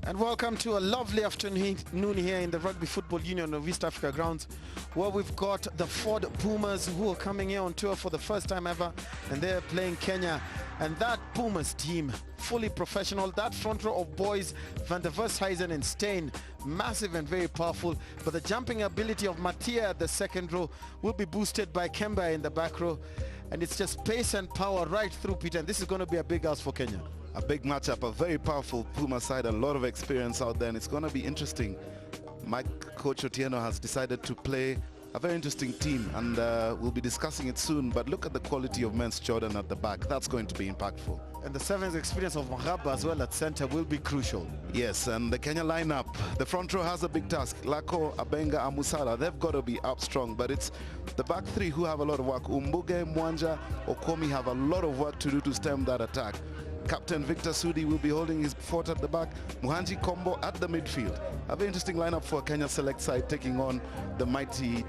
And welcome to a lovely afternoon here in the Rugby Football Union of East Africa Grounds, where we've got the Ford Pumas who are coming here on tour for the first time ever, and they're playing Kenya. And that Pumas team, fully professional, that front row of boys, Van der Vershuizen and Steyn, massive and very powerful, but the jumping ability of Mattia at the second row will be boosted by Kemba in the back row, and it's just pace and power right through, Peter, and this is going to be a big house for Kenya. A big matchup, a very powerful Puma side, a lot of experience out there, and it's going to be interesting. Coach Otieno has decided to play a very interesting team, and we'll be discussing it soon, but look at the quality of Men's Jordan at the back. That's going to be impactful. And the sevens experience of Mahaba as well at center will be crucial. Yes, and the Kenya lineup, the front row has a big task. Lako, Abenga, Amusala, they've got to be up strong, but it's the back three who have a lot of work. Umbuge, Mwanja, Okomi have a lot of work to do to stem that attack. Captain Victor Sudi will be holding his fort at the back. Muhanji Kombo at the midfield. A very interesting lineup for Kenya select side taking on the mighty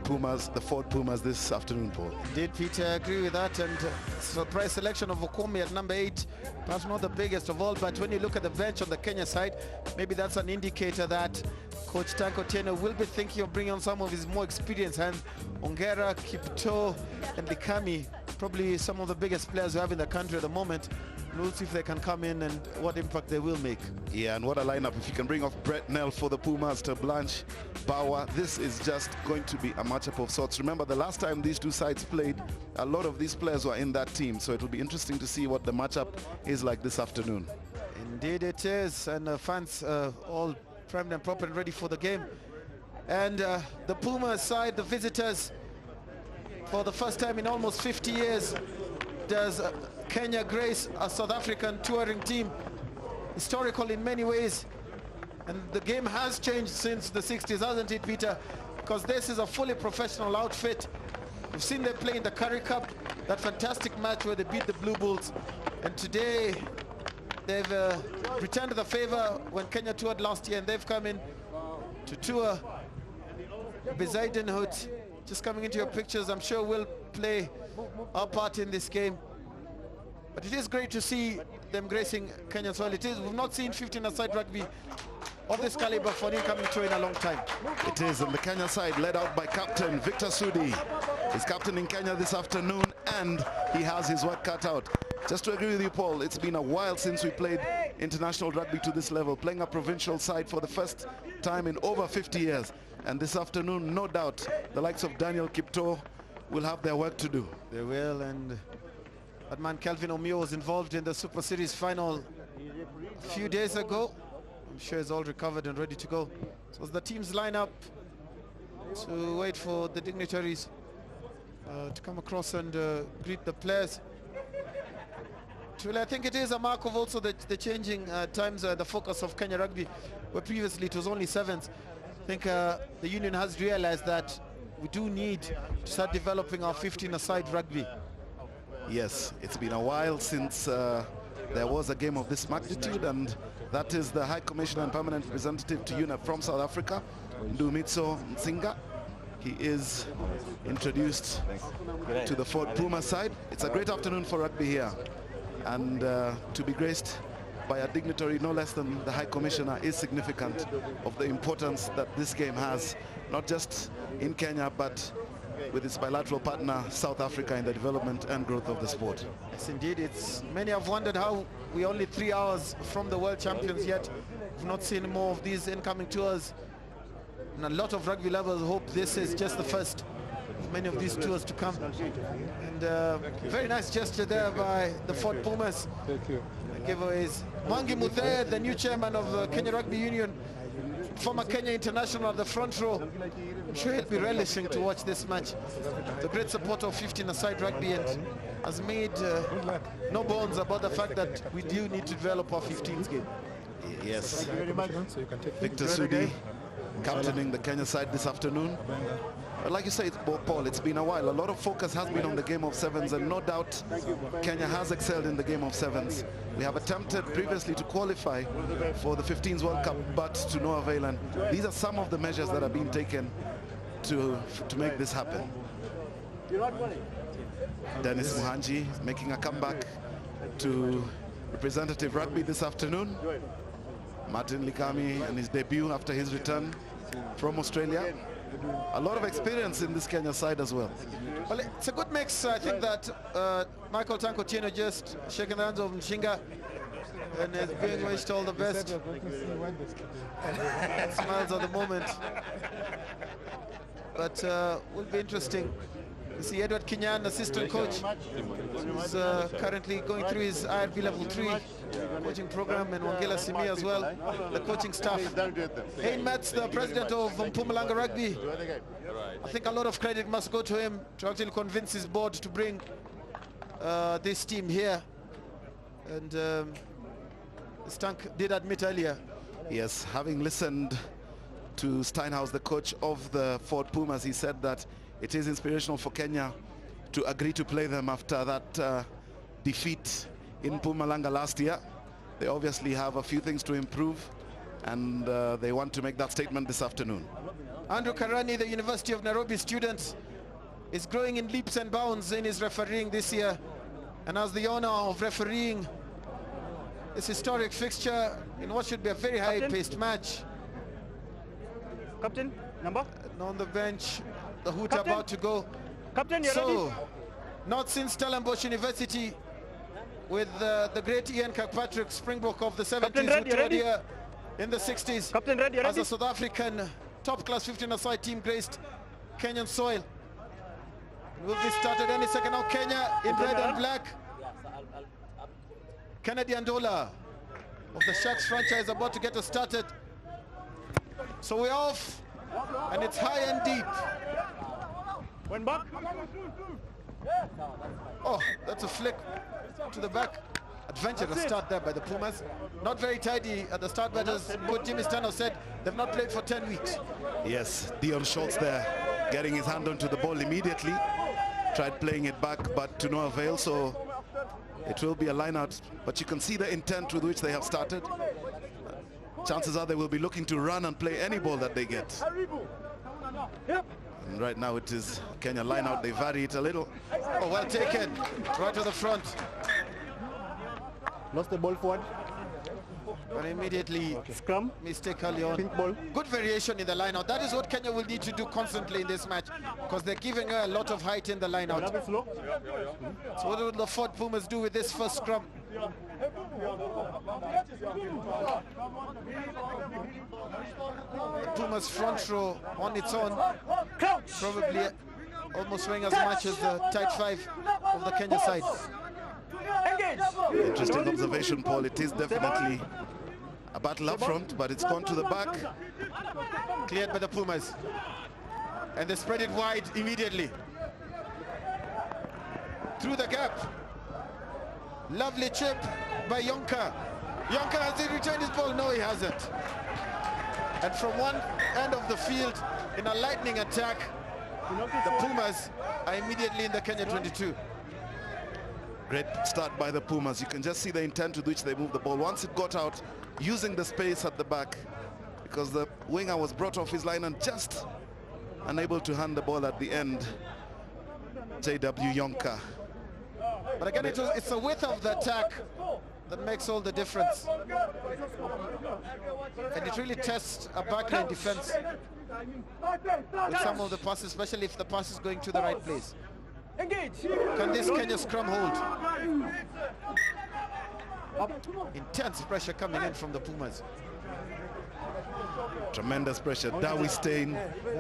Pumas, the Ford Pumas this afternoon, Paul. Indeed, Peter, I agree with that. And surprise selection of Okomi at number 8. Perhaps not the biggest of all, but when you look at the bench on the Kenya side, maybe that's an indicator that Coach Tanko Otieno will be thinking of bringing on some of his more experienced hands. Ongera, Kipto, and Likami, probably some of the biggest players we have in the country at the moment. We'll see if they can come in and what impact they will make. Yeah, and what a lineup. If you can bring off Brett Nell for the Pumas to Blanche Bauer, this is just going to be a matchup of sorts. Remember, the last time these two sides played, a lot of these players were in that team, so it will be interesting to see what the matchup is like this afternoon. Indeed it is, and fans all primed and proper and ready for the game. And the Pumas side, the visitors, for the first time in almost 50 years, does Kenya grace a South African touring team, historical in many ways. And the game has changed since the 60s, hasn't it, Peter? Because this is a fully professional outfit. We've seen them play in the Currie Cup, that fantastic match where they beat the Blue Bulls. And today, they've returned the favor when Kenya toured last year, and they've come in to tour. Besaidenhood, just coming into your pictures, I'm sure we'll play our part in this game. But it is great to see them gracing Kenya soil. It is. We've not seen 15-a-side rugby of this caliber for an incoming tour in a long time. It is, and the Kenya side led out by Captain Victor Sudi. He's captaining Kenya this afternoon, and he has his work cut out. Just to agree with you, Paul, it's been a while since we played international rugby to this level, playing a provincial side for the first time in over 50 years. And this afternoon, no doubt, the likes of Daniel Kipto will have their work to do. They will, and that man Kelvin Omio was involved in the Super Series final a few days ago. I'm sure he's all recovered and ready to go. So the teams line up to wait for the dignitaries to come across and greet the players. Truly, I think it is a mark of also the changing times, the focus of Kenya rugby, where previously it was only sevens. I think the union has realized that we do need to start developing our 15-a-side rugby. Yes, it's been a while since there was a game of this magnitude, and that is the High Commissioner and Permanent Representative to UNEP from South Africa, Ndumiso Nsinga. He is introduced to the Ford Puma side. It's a great afternoon for rugby here, and to be graced by a dignitary no less than the High Commissioner is significant of the importance that this game has, not just in Kenya, but with its bilateral partner, South Africa, in the development and growth of the sport. Yes, indeed. Many have wondered how we're only 3 hours from the world champions yet. We've not seen more of these incoming tours. And a lot of rugby lovers hope this is just the first of many of these tours to come. And very nice gesture there by the Ford Pumas. Thank you. Giveaways. Mwangi Muthe, the new chairman of the Kenya Rugby Union, former Kenya international at the front row. I'm sure he'd be relishing to watch this match. The great supporter of 15-a-side rugby and has made no bones about the fact that we do need to develop our 15s game. Yes. Victor Sudi captaining the Kenya side this afternoon. But like you say, Paul, it's been a while. A lot of focus has been on the game of sevens, and no doubt Kenya has excelled in the game of sevens. We have attempted previously to qualify for the 15s World Cup, but to no avail. And these are some of the measures that are being taken to make this happen. Dennis Muhanji making a comeback to representative rugby this afternoon. Martin Likami and his debut after his return from Australia. A lot of experience in this Kenya side as well. Well, it's a good mix. I think that Michael Tanko Chino just shaking the hands of Mshinga and is being wished all the best. Smiles at the moment. But will be interesting. You see Edward Kinyan, assistant coach, who's currently going through his IRB level 3 coaching program, and Wangela Simi as well, the coaching staff. Hein Metz, the president of Mpumalanga Rugby. I think a lot of credit must go to him to actually convince his board to bring this team here. And Stank did admit earlier. Yes, having listened to Steinhaus, the coach of the Ford Pumas, he said that it is inspirational for Kenya to agree to play them after that defeat in Mpumalanga last year. They obviously have a few things to improve, and they want to make that statement this afternoon. Andrew Karani, the University of Nairobi student, is growing in leaps and bounds in his refereeing this year, and has the honor of refereeing this historic fixture in what should be a very high-paced match. Captain, number? And on the bench, the hoot Captain? about to go. Captain, you ready? So, not since Stellenbosch University with the great Ian Kirkpatrick, Springbok of the 70s, who toured here in the 60s. Captain, ready? As a South African top-class 15-a-side team graced Kenyan soil. Will be started any second now. Kenya in red and black. Kennedy Andola of the Sharks franchise about to get us started. So we're off, and it's high and deep. One back. Oh, that's a flick to the back. Adventurous start there by the Pumas. Not very tidy at the start, but as good Jimmy Stano said, they've not played for 10 weeks. Yes, Dion Schultz there, getting his hand onto the ball immediately. Tried playing it back, but to no avail, so it will be a line-out. But you can see the intent with which they have started. Chances are they will be looking to run and play any ball that they get. And right now it is Kenya line-out. They vary it a little. Oh, well taken. Right to the front. Lost the ball forward. And immediately Scrum. mistake early on. Pink ball. Good variation in the line-out. That is what Kenya will need to do constantly in this match, because they're giving her a lot of height in the line-out. Slow. So what will the Ford Pumas do with this first scrum? The Pumas front row on its own, probably almost weighing as much as the tight five of the Kenya side. Interesting observation, Paul. It is definitely a battle up front, but it's gone to the back. Cleared by the Pumas. And they spread it wide immediately. Through the gap. Lovely chip by Yonka. Yonka, has he returned his ball? No, he hasn't. And from one end of the field, in a lightning attack, the Pumas are immediately in the Kenya 22. Great start by the Pumas. You can just see the intent with which they moved the ball. Once it got out, using the space at the back, because the winger was brought off his line and just unable to hand the ball at the end. J.W. Yonka. But again, it's the width of the attack that makes all the difference. And it really tests a backline defense with some of the passes, especially if the pass is going to the right place. Can this Kenya scrum hold? Intense pressure coming in from the Pumas. Tremendous pressure. Dawi Stein,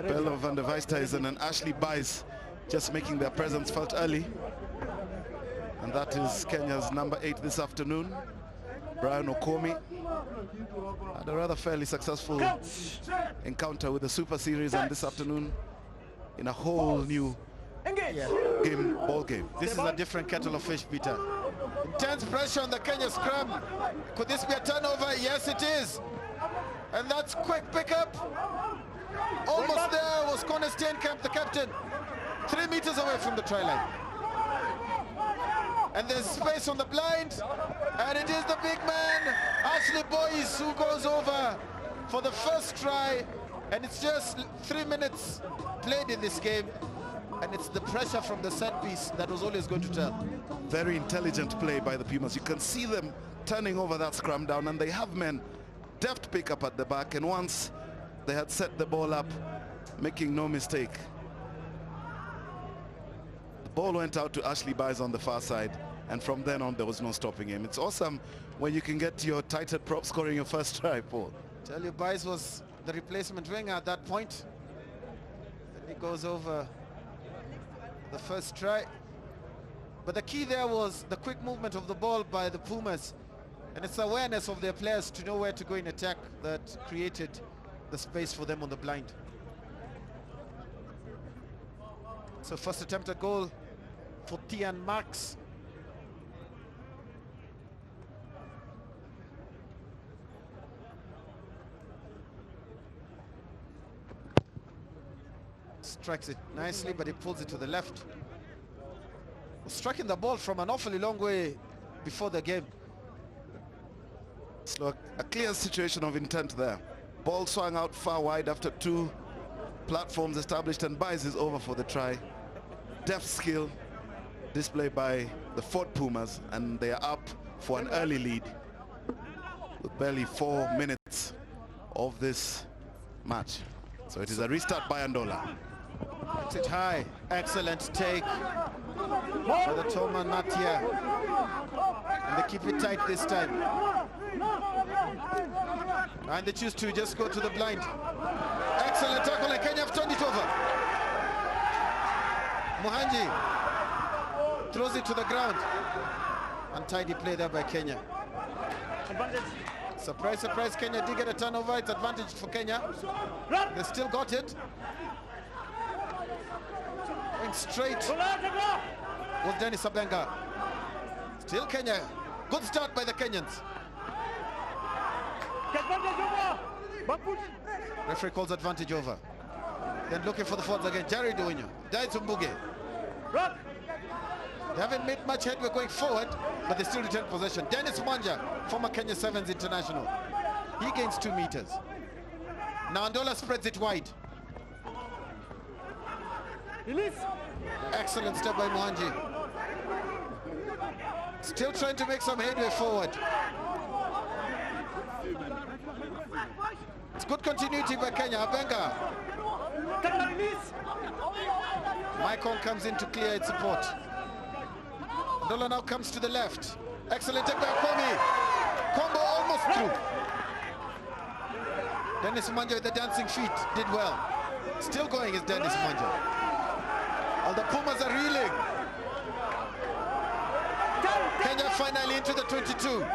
Bello van der Weisthuizen and Ashley Bice just making their presence felt early. And that is Kenya's number 8 this afternoon. Brian Okomi had a rather fairly successful encounter with the Super Series, and this afternoon in a whole new ball game. This is a different kettle of fish, Peter. Intense pressure on the Kenya scrum. Could this be a turnover? Yes, it is. And that's quick pickup. Almost there was Connor Steenkamp, the captain. 3 meters away from the try line. And there's space on the blind. And it is the big man, Ashley Boyce, who goes over for the first try. And it's just 3 minutes played in this game. And it's the pressure from the set piece that was always going to tell. Very intelligent play by the Pumas. You can see them turning over that scrum down, and they have men deft pickup at the back, and once they had set the ball up, making no mistake, the ball went out to Ashley Byes on the far side, and from then on there was no stopping him. It's awesome when you can get your tighthead prop scoring your first try, Paul. Tell you, Byes was the replacement winger at that point. Then he goes over the first try. But the key there was the quick movement of the ball by the Pumas, and its awareness of their players to know where to go in attack that created the space for them on the blind. So first attempt at goal for Tian Marks. Strikes it nicely, but he pulls it to the left. Striking the ball from an awfully long way before the game. So a clear situation of intent there. Ball swung out far wide after two platforms established, and Byes is over for the try. Deft skill displayed by the Fort Pumas, and they are up for an early lead with barely 4 minutes of this match. So it is a restart by Andola. Hits it high. Excellent take by the Tolman Natia. And they keep it tight this time. And they choose to just go to the blind. Excellent tackle, and Kenya have turned it over. Muhanji throws it to the ground. Untidy play there by Kenya. Surprise, surprise, Kenya did get a turnover. It's advantage for Kenya. They still got it. Going straight was Dennis Abenga. Still Kenya. Good start by the Kenyans. Referee calls advantage over. Then looking for the forwards again. Jerry Duinho. Dai Tumbuge. They haven't made much headway going forward, but they still retain possession. Dennis Mwanja, former Kenya Sevens international. He gains 2 meters. Now Andola spreads it wide. Excellent step by Mwanji. Still trying to make some headway forward. It's good continuity by Kenya. Abenga. Maikon comes in to clear its support. Andola now comes to the left. Excellent take by Kwame. Combo almost through. Dennis Mwanja with the dancing feet did well. Still going is Dennis Mwanja. All the Pumas are reeling. Kenya finally into the 22.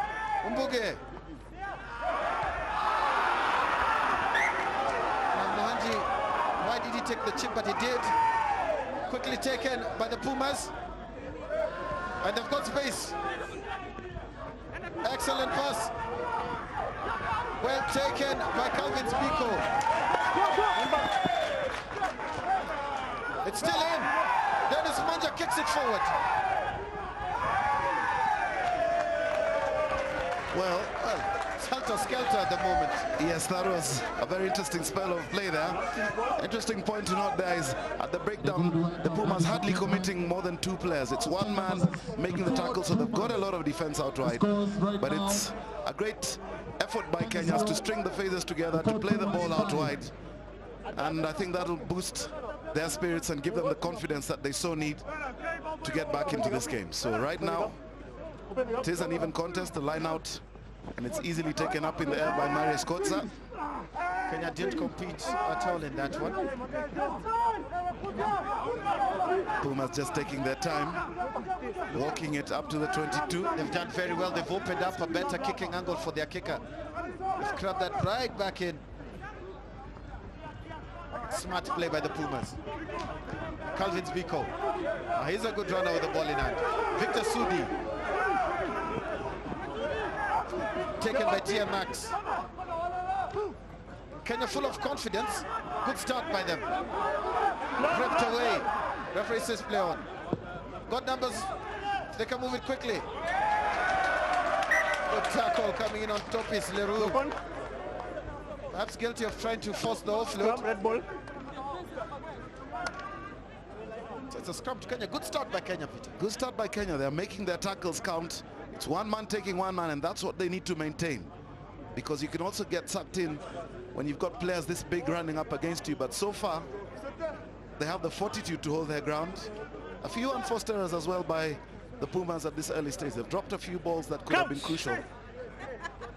Mbuge. Now Mohanji, why did he take the chip? But he did. Quickly taken by the Pumas. And they've got space. Excellent pass. Well taken by Calvin Spiko. It's still in. Dennis Mwanja kicks it forward. Well, it's helter-skelter at the moment. Yes, that was a very interesting spell of play there. Interesting point to note there is at the breakdown, the Pumas hardly committing more than 2 players. It's one man making the tackle, so they've got a lot of defense out wide. But it's a great effort by Kenyans to string the phases together, to play the ball out wide. And I think that'll boost their spirits and give them the confidence that they so need to get back into this game. So right now, it is an even contest, the line out, and it's easily taken up in the air by Marius Kotza. Kenya didn't compete at all in that one. Pumas just taking their time, walking it up to the 22. They've done very well. They've opened up a better kicking angle for their kicker. They've grabbed that right back in. Smart play by the Pumas. Calvin Spiko. He's a good runner with the ball in hand. Victor Sudi. Taken by Tia Max. Kenya full of confidence. Good start by them. Ripped away. Referee says play on. Got numbers. They can move it quickly. Good tackle coming in on top is Leroux. Perhaps guilty of trying to force the offload. Red ball. So it's a scrum to Kenya. Good start by Kenya, Peter. Good start by Kenya. They're making their tackles count. It's one man taking one man, and that's what they need to maintain. because you can also get sucked in when you've got players this big running up against you. But so far, they have the fortitude to hold their ground. A few unforced errors as well by the Pumas at this early stage. They've dropped a few balls that could have been crucial.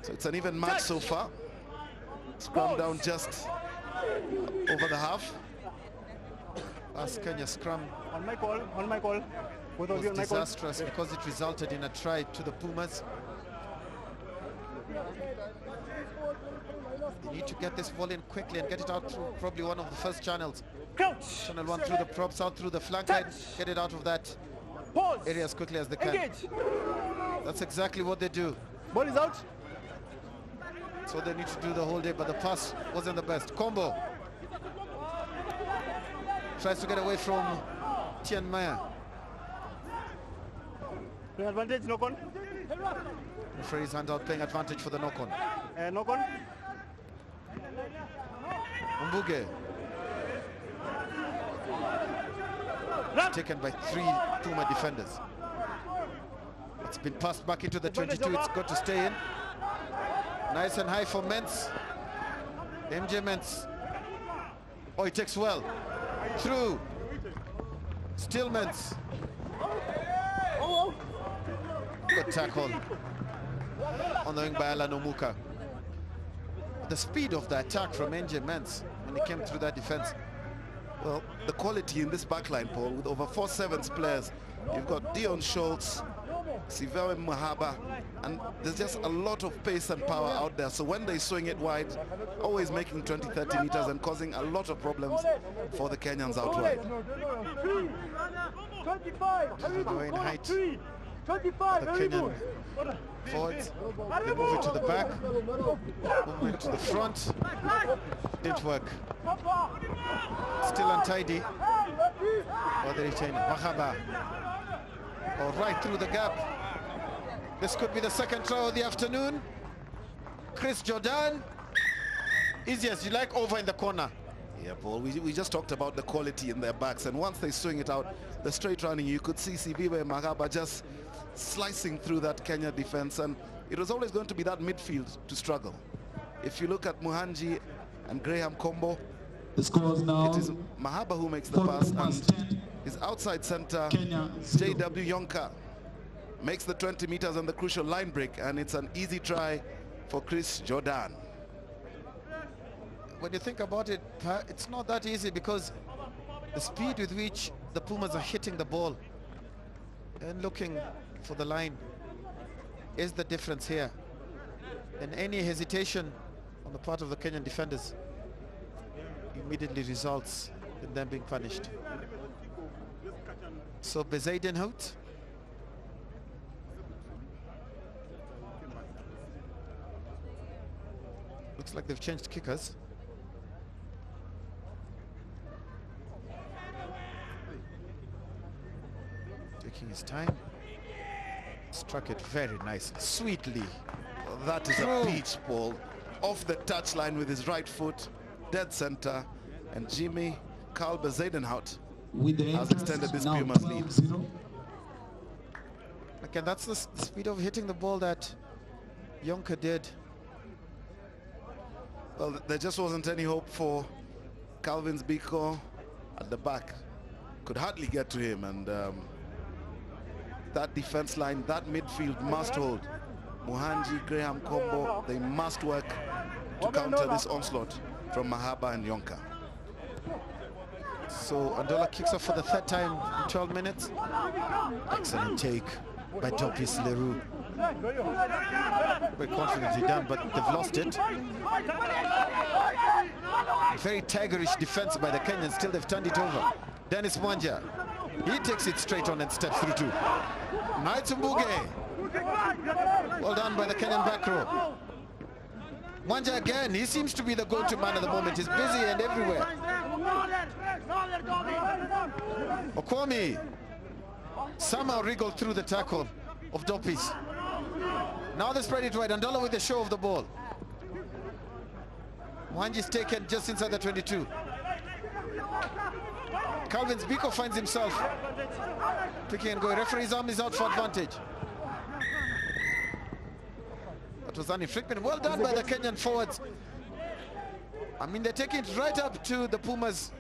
So it's an even match so far. Scrum down just over the half. Last Kenya scrum On my call, on my call. Both of was you on my call. disastrous because it resulted in a try to the Pumas. They need to get this ball in quickly and get it out through probably one of the first channels. Crouch. Channel 1 through the props, out through the flank line, get it out of that Pause. area as quickly as they can. Engage. That's exactly what they do. Ball is out. So they need to do the whole day, but the pass wasn't the best. Combo tries to get away from Tian Maya. Playing advantage, knock on. Referee's hand out, playing advantage for the knock-on. Knock on. Mbuge Run. taken by 3 Puma defenders. It's been passed back into the 22. It's got to stay in. Nice and high for Mens. MJ Mens. Oh, he takes well. Through. Still Mens. Good tackle on the wing by Alan Omuka. The speed of the attack from MJ Mens when he came through that defense. Well, the quality in this backline, Paul, with over 4 sevens players. You've got Dion Schultz, Sivewe Mahaba, and there's just a lot of pace and power out there. So when they swing it wide, always making 20-30 meters and causing a lot of problems for the Kenyans out wide. 25. Going in height. 25. The Kenyan forwards. They move it to the back. Movement to the front. Didn't work. Still untidy. Or the retainer. Mahaba. Or right through the gap. This could be the second try of the afternoon. Chris Jordan. Easy as you like, over in the corner. Yeah, Paul, we just talked about the quality in their backs, and once they swing it out, the straight running, you could see Siviwe Magaba just slicing through that Kenya defense, and it was always going to be that midfield to struggle. If you look at Muhanji and Graham Combo, The score is now it is Mahaba who makes the pass, and his outside center, Kenya JW Yonka, makes the 20 meters and the crucial line break, and it's an easy try for Chris Jordan. When you think about it, it's not that easy because the speed with which the Pumas are hitting the ball and looking for the line is the difference here. And any hesitation on the part of the Kenyan defenders immediately results in them being punished. So Bezaidenhout. Looks like they've changed kickers. Taking his time. Struck it very nicely, sweetly. That is a peach ball off the touchline with his right foot, dead center, and Jimmy Carl Bezaidenhout with the has extended this Pumas lead. 12-0. Again, that's the speed of hitting the ball that Yonka did. Well, there just wasn't any hope for Calvin Biko at the back. Could hardly get to him, and that defense line, that midfield must hold. Muhanji, Graham Combo, they must work to counter this onslaught from Mahaba and Yonka. So Andola kicks off for the 3rd time in 12 minutes. Excellent take by Topis Leroux. Very confidently done, but they've lost it. Very tigerish defense by the Kenyans, still they've turned it over. Dennis Mwanja, he takes it straight on and steps through too. Naitsumbuge. Well done by the Kenyan back row. Mwanja again, he seems to be the go-to man at the moment. He's busy and everywhere. Okwami somehow wriggled through the tackle of Dopis. Now they spread it wide. Andola with the show of the ball. Mwanji's taken just inside the 22. Calvin Biko finds himself picking and going. Referee's arm is out for advantage. That was an infringement. Well done by the Kenyan forwards. I mean, they're taking it right up to the Pumas.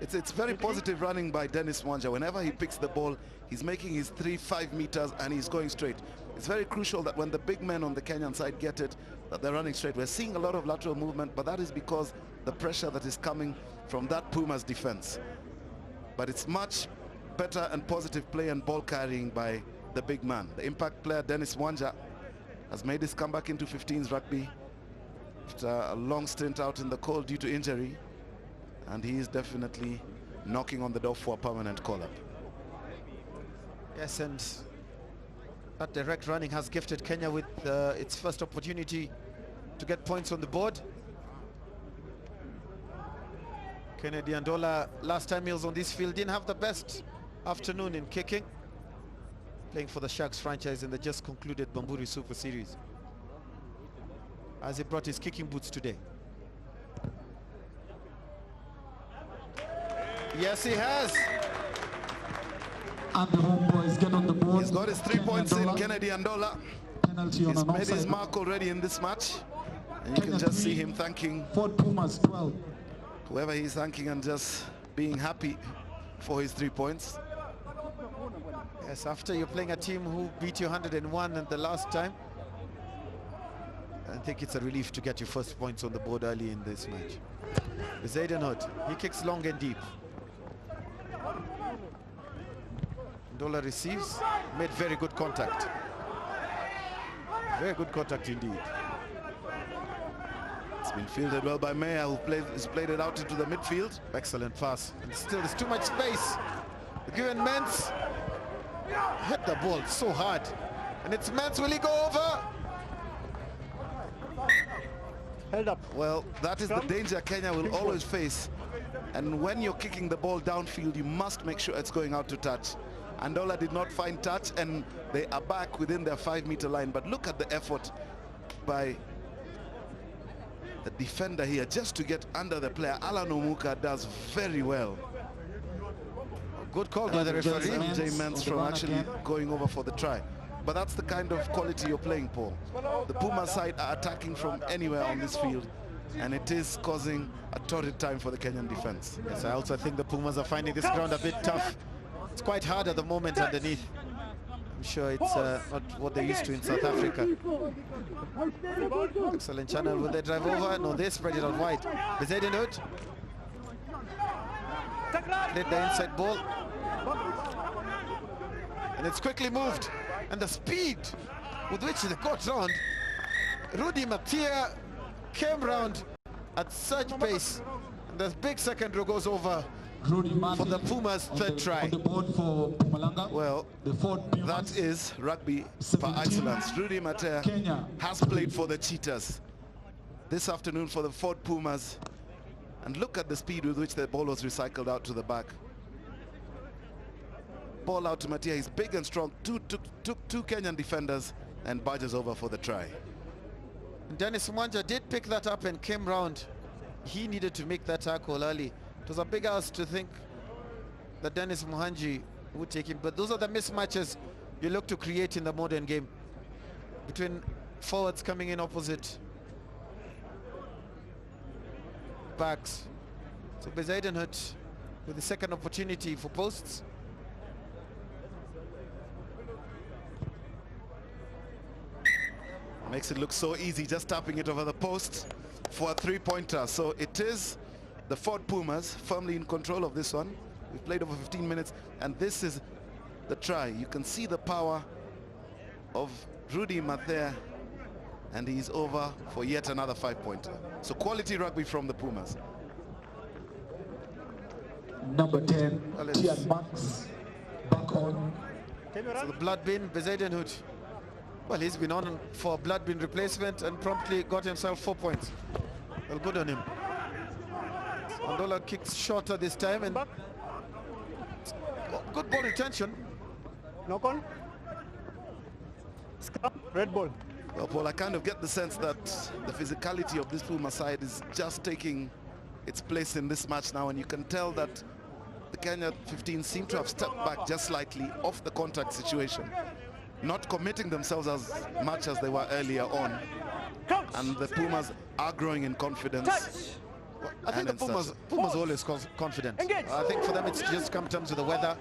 It's very positive running by Dennis Mwanja. Whenever he picks the ball, he's making his 3-5 meters and he's going straight. It's very crucial that when the big men on the Kenyan side get it, that they're running straight. We're seeing a lot of lateral movement, but that is because the pressure that is coming from that Pumas defense. But it's much better and positive play and ball carrying by the big man. The impact player Dennis Mwanja has made his comeback into 15s rugby after a long stint out in the cold due to injury, and he is definitely knocking on the door for a permanent call-up. Yes, and that direct running has gifted Kenya with its first opportunity to get points on the board. Kennedy Andola, last time he was on this field, didn't have the best afternoon in kicking, playing for the Sharks franchise in the just concluded Bamburi Super Series, as he brought his kicking boots today. Yes, he has. And the home boys get on the board. He's got his 3 points in, Kennedy Andola. Penalty on He's an made his offside. mark already in this match. And you can just see him thanking Ford Pumas 12. whoever he's thanking and just being happy for his 3 points. Yes, after you're playing a team who beat you 101 in the last time, I think it's a relief to get your first points on the board early in this match. Zayden, he kicks long and deep. Ndola receives, made very good contact. Very good contact indeed. It's been fielded well by Meyer, who has played it out into the midfield. Excellent pass. And still there's too much space. Given Mens hit the ball so hard. And it's Mens, will he go over? Held up. Well, that is the danger Kenya will always face. And when you're kicking the ball downfield, you must make sure it's going out to touch. Andola did not find touch, and they are back within their 5-meter line. But look at the effort by the defender here just to get under the player. Alan Omuka does very well. Good call by the referee. MJ Mens from actually going over for the try. But that's the kind of quality you're playing, Paul. The Puma side are attacking from anywhere on this field, and it is causing a torrid time for the Kenyan defense. Yes, I also think the Pumas are finding this ground a bit tough. It's quite hard at the moment underneath. I'm sure it's not what they're used to in South Africa. Excellent channel. Will they drive over? No, they spread it out wide. Bezedinhood. Played the inside ball. And it's quickly moved. And the speed with which they got round. Rudy Matia came round at such pace. And the big second row goes over for the Pumas' third try. On the board for Mpumalanga. Well, that is rugby for excellence. Rudy Matea Kenya has played for the Cheetahs this afternoon for the Ford Pumas. And look at the speed with which the ball was recycled out to the back. Ball out to Matia. He's big and strong. Took two Kenyan defenders and barges over for the try. Dennis Mwanja did pick that up and came round. He needed to make that tackle early. It was a big ask to think that Dennis Muhanji would take him, but those are the mismatches you look to create in the modern game between forwards coming in opposite backs. So Bezaidenhut with the second opportunity for posts. Makes it look so easy, just tapping it over the post for a three-pointer. So it is the Ford Pumas firmly in control of this one. We've played over 15 minutes, and this is the try. You can see the power of Rudy Mathea, and he's over for yet another 5-pointer. So quality rugby from the Pumas. Number 10, Tian Max, back on. So the blood bin, Bezaidenhut. Well, he's been on for blood bin replacement and promptly got himself 4 points. Well, good on him. Andola kicks shorter this time and good ball retention. Knock on. Scrum. Red ball. Well, Paul, I kind of get the sense that the physicality of this Puma side is just taking its place in this match now, and you can tell that the Kenya 15 seem to have stepped back just slightly off the contact situation. not committing themselves as much as they were earlier on. And the Pumas are growing in confidence. Well, I think the Pumas always confident. I think for them it's just come terms with the weather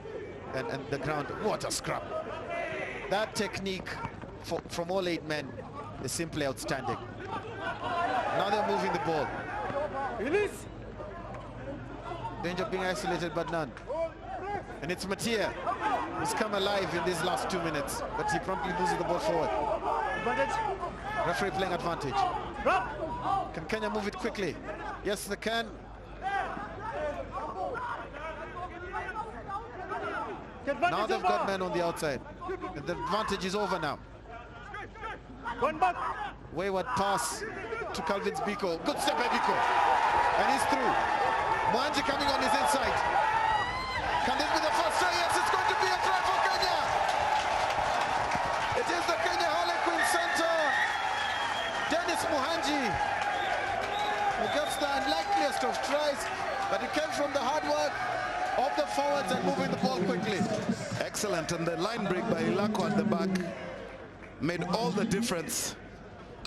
and the ground. What a scrum. That technique from all 8 men is simply outstanding. Now they're moving the ball. Release. Danger of being isolated, but none. And it's Matia who's come alive in these last 2 minutes, but he promptly loses the ball forward. Advantage. Referee playing advantage. Can Kenya move it quickly? Yes, they can. Now they've got men on the outside. And the advantage is over now. One back. Wayward pass to Calvin's Biko. Good step by Biko. And he's through. Mwanji coming on his inside. Can this be the first try? Yes, it's going to be a try for Kenya. It is the Kenya Harlequin center. Dennis Muhanji, who gets the unlikeliest of tries, but it came from the hard work of the forwards and moving the ball quickly. Excellent, and the line break by Ilako at the back made all the difference.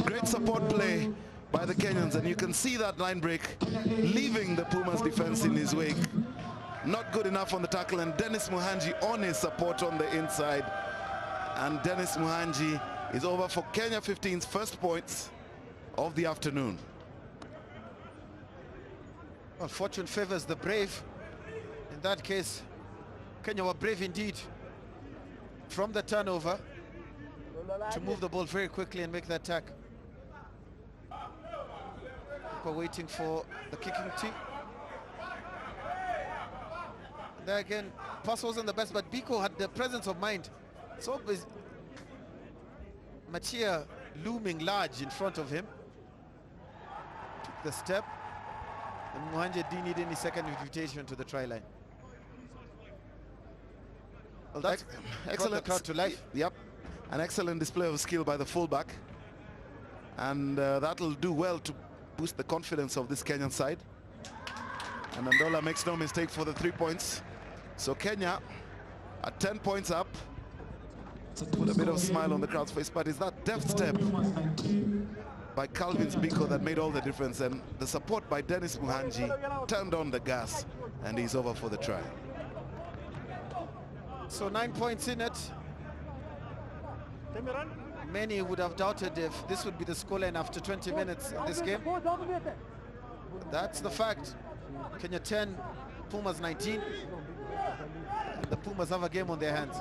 Great support play by the Kenyans, and you can see that line break leaving the Pumas defense in his wake. Not good enough on the tackle, and Dennis Muhanji on his support on the inside. And Dennis Muhanji is over for Kenya 15's first points of the afternoon. Well, fortune favors the brave. In that case, Kenya were brave indeed from the turnover to move the ball very quickly and make the attack. We're waiting for the kicking tee. There again, pass wasn't the best, but Biko had the presence of mind. So is Machia looming large in front of him. Took the step, and Muhanje didn't need any second invitation to the try line. Well, that's excellent. The crowd to life. Yep, an excellent display of skill by the fullback, and that'll do well to boost the confidence of this Kenyan side. And Andola makes no mistake for the 3 points. So Kenya at 10 points up. Put a bit of smile on the crowd's face, but it's that deft step by Calvin's Biko that made all the difference, and the support by Dennis Muhanji turned on the gas, and he's over for the try. So 9 points in it. Many would have doubted if this would be the scoreline after 20 minutes in this game. That's the fact. Kenya 10, Pumas 19. The Pumas have a game on their hands.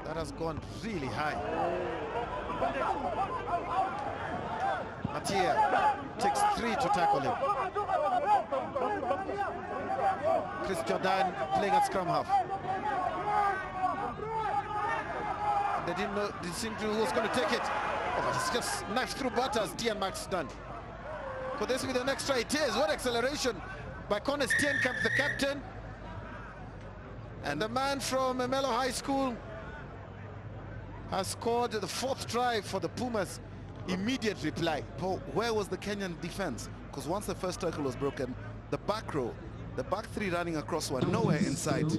That has gone really high. Matia takes 3 to tackle him. Chris Jordan playing at scrum half. They didn't know, they seemed to who was going to take it. Oh, but it's just knifed through Butters. Tian Max done. Could this be the next try? It is. What acceleration by Connor Steenkamp, the captain. And the man from Melo High School has scored the 4th try for the Pumas. Immediate reply. Paul, where was the Kenyan defense? Because once the first tackle was broken, the back row, the back 3 running across were nowhere in sight.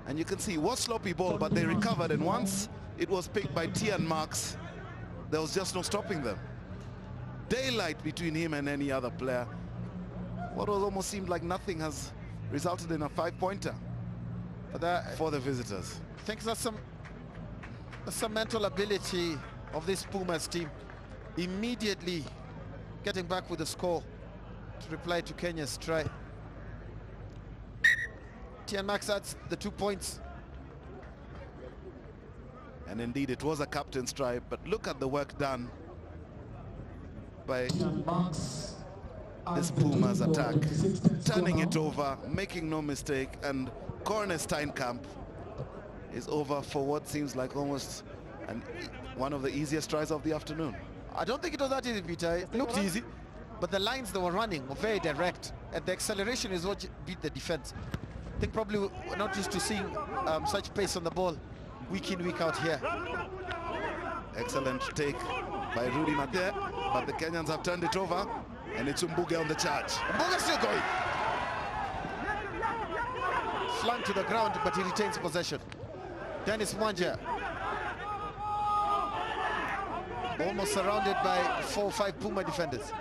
And you can see it was sloppy ball, but they recovered, and once it was picked by Tian Marks, there was just no stopping them. Daylight between him and any other player. What was almost seemed like nothing has resulted in a 5-pointer for the visitors. I think that's some mental ability of this Pumas team. Immediately getting back with the score to reply to Kenya's try. Tian Max adds the 2 points. And indeed it was a captain's try, but look at the work done by this Pumas attack, turning it over, making no mistake, and Corner Steinkamp is over for what seems like almost one of the easiest tries of the afternoon. I don't think it was that easy, Peter. It looked easy, but the lines they were running were very direct, and the acceleration is what beat the defense. I think probably we're not used to seeing such pace on the ball week in, week out here. Excellent take by Rudy Mate, but the Kenyans have turned it over, and it's Mbuge on the charge. Mbuge still going. Flung to the ground, but he retains possession. Dennis Mwanja. Almost surrounded by 4 or 5 Puma defenders.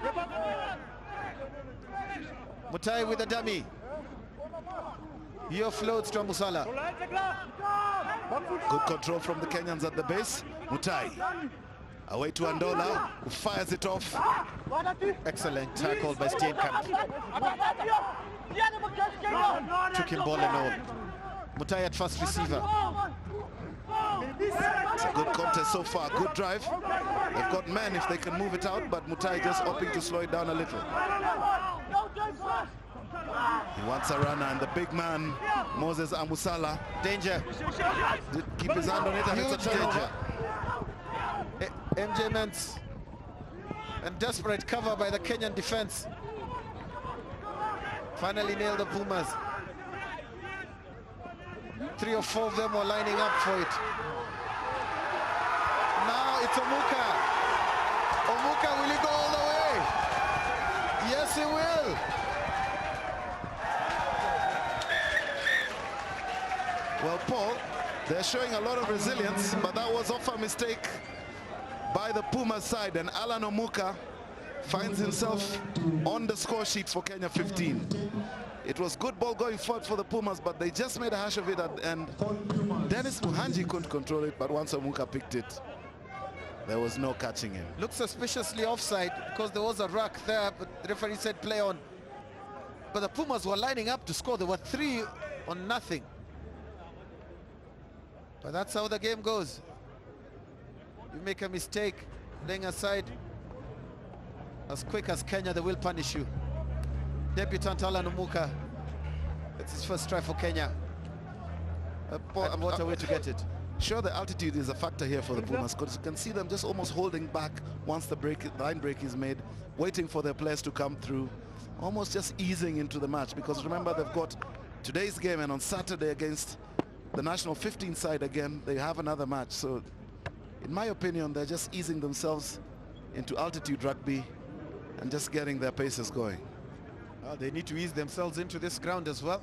Mutai with a dummy. He offloads to Musala. Good control from the Kenyans at the base. Mutai. Away to Andola, who fires it off. Excellent tackle by Steenkamp. Took him ball and all. Mutai at first receiver. It's a good contest so far, good drive. They've got men if they can move it out, but Mutai just opting to slow it down a little. He wants a runner, and the big man, Moses Amusala. Danger. Did keep his hand on it, and it's a Huge turnover. danger. MJ Mens. And desperate cover by the Kenyan defense. Finally nailed the Pumas. 3 or 4 of them were lining up for it. Now it's Omuka. Omuka, will he go all the way? Yes, he will. Well, Paul, they're showing a lot of resilience, but that was off a mistake by the Pumas side, and Alan Omuka finds himself on the score sheet for Kenya 15. It was good ball going forward for the Pumas, but they just made a hash of it at the end. Dennis Muhanji couldn't control it, but once Omuka picked it, there was no catching him. Looked suspiciously offside because there was a ruck there, but the referee said play on. But the Pumas were lining up to score. There were 3 on nothing. But that's how the game goes. You make a mistake, laying aside as quick as Kenya, they will punish you. Debutant Alan Omuka. It's his first try for Kenya. And what a way to get it. Sure, the altitude is a factor here for the Pumas, because you can see them just almost holding back once the line break is made, waiting for their players to come through, almost just easing into the match, because remember, they've got today's game, and on Saturday against the national 15 side again, they have another match. So in my opinion, they're just easing themselves into altitude rugby and just getting their paces going. They need to ease themselves into this ground as well.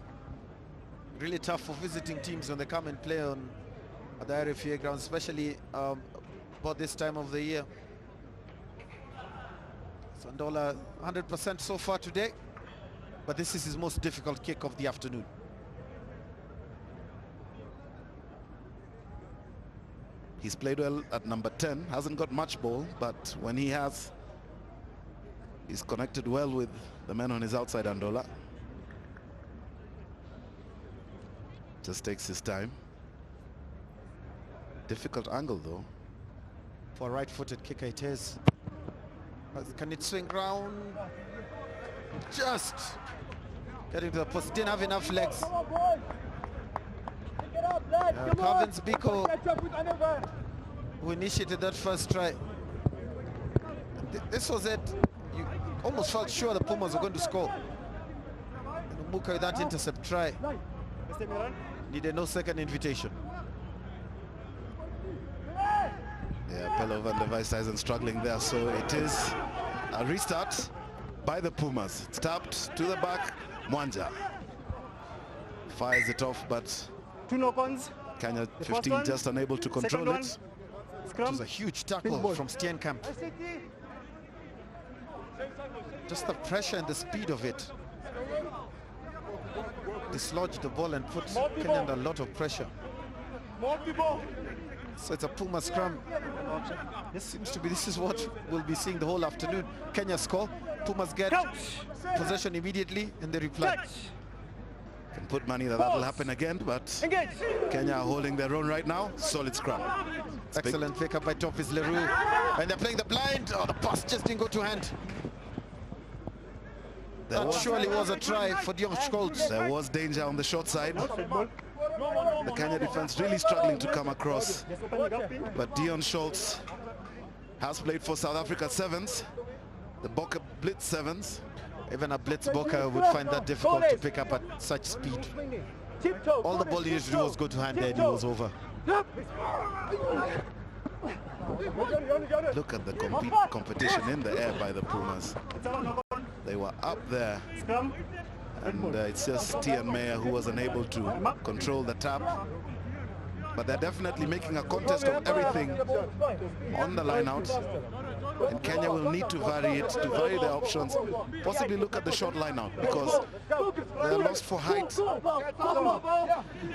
Really tough for visiting teams when they come and play on the RFUEA Ground, especially about this time of the year. Sandola 100% so far today, but this is his most difficult kick of the afternoon. He's played well at number 10, hasn't got much ball, but when he has, he's connected well with the men on his outside. Andola just takes his time. Difficult angle though. For a right-footed kicker it is. Can it swing round? Just getting to the post. Didn't have enough legs. Covens Biko, who initiated that first try. This was it. You almost felt sure the Pumas were going to score. And Omuka with that intercept try needed no second invitation. Yeah, Pello van der Weijshuizen struggling there, so it is a restart by the Pumas. It's tapped to the back. Mwanja fires it off, but 2 knock-ons. Kenya 15 just unable to control it. It was a huge tackle from Steenkamp. Just the pressure and the speed of it dislodged the ball and put Kenya under a lot of pressure. So it's a Puma scrum. This is what we'll be seeing the whole afternoon. Kenya score, Pumas get possession immediately, and they reply. Can put money that that'll happen again, but Kenya are holding their own right now. Solid scrum. Excellent pick up by Topis Leroux. And they're playing the blind. Oh, the pass just didn't go to hand. That surely was a try for Dion Schultz. There was danger on the short side. The Kenya defense really struggling to come across. But Dion Schultz has played for South Africa Sevens, the Bokke Blitz Sevens. Even a Blitz Bokke would find that difficult to pick up at such speed. All the ball he used to do was go to hand there and it was over. Look at the competition in the air by the Pumas. They were up there, and it's just Tian Meyer who was unable to control the tap. but they're definitely making a contest of everything on the line out. And Kenya will need to vary it, to vary their options, possibly look at the short line out, because they're lost for height,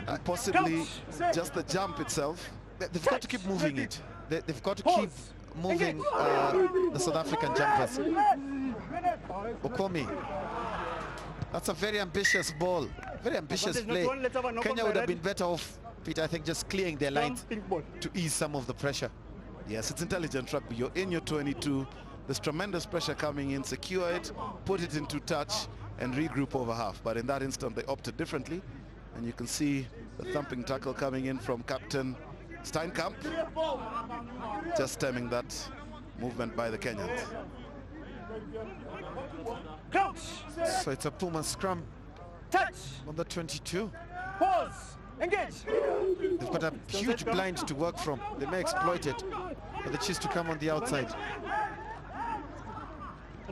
and possibly just the jump itself. They've got to keep moving it. They've got to keep moving the South African jumpers. Okomi. That's a very ambitious ball, very ambitious play. Kenya would have been better off, Peter, I think, just clearing their lines to ease some of the pressure. Yes, it's intelligent rugby. You're in your 22. There's tremendous pressure coming in. Secure it, put it into touch, and regroup over half. But in that instant, they opted differently. And you can see the thumping tackle coming in from Captain Steinkamp, just stemming that movement by the Kenyans. So it's a Puma scrum. Touch. On the 22. Pause. Engage. They've got a huge blind to work from. They may exploit it, but they choose to come on the outside.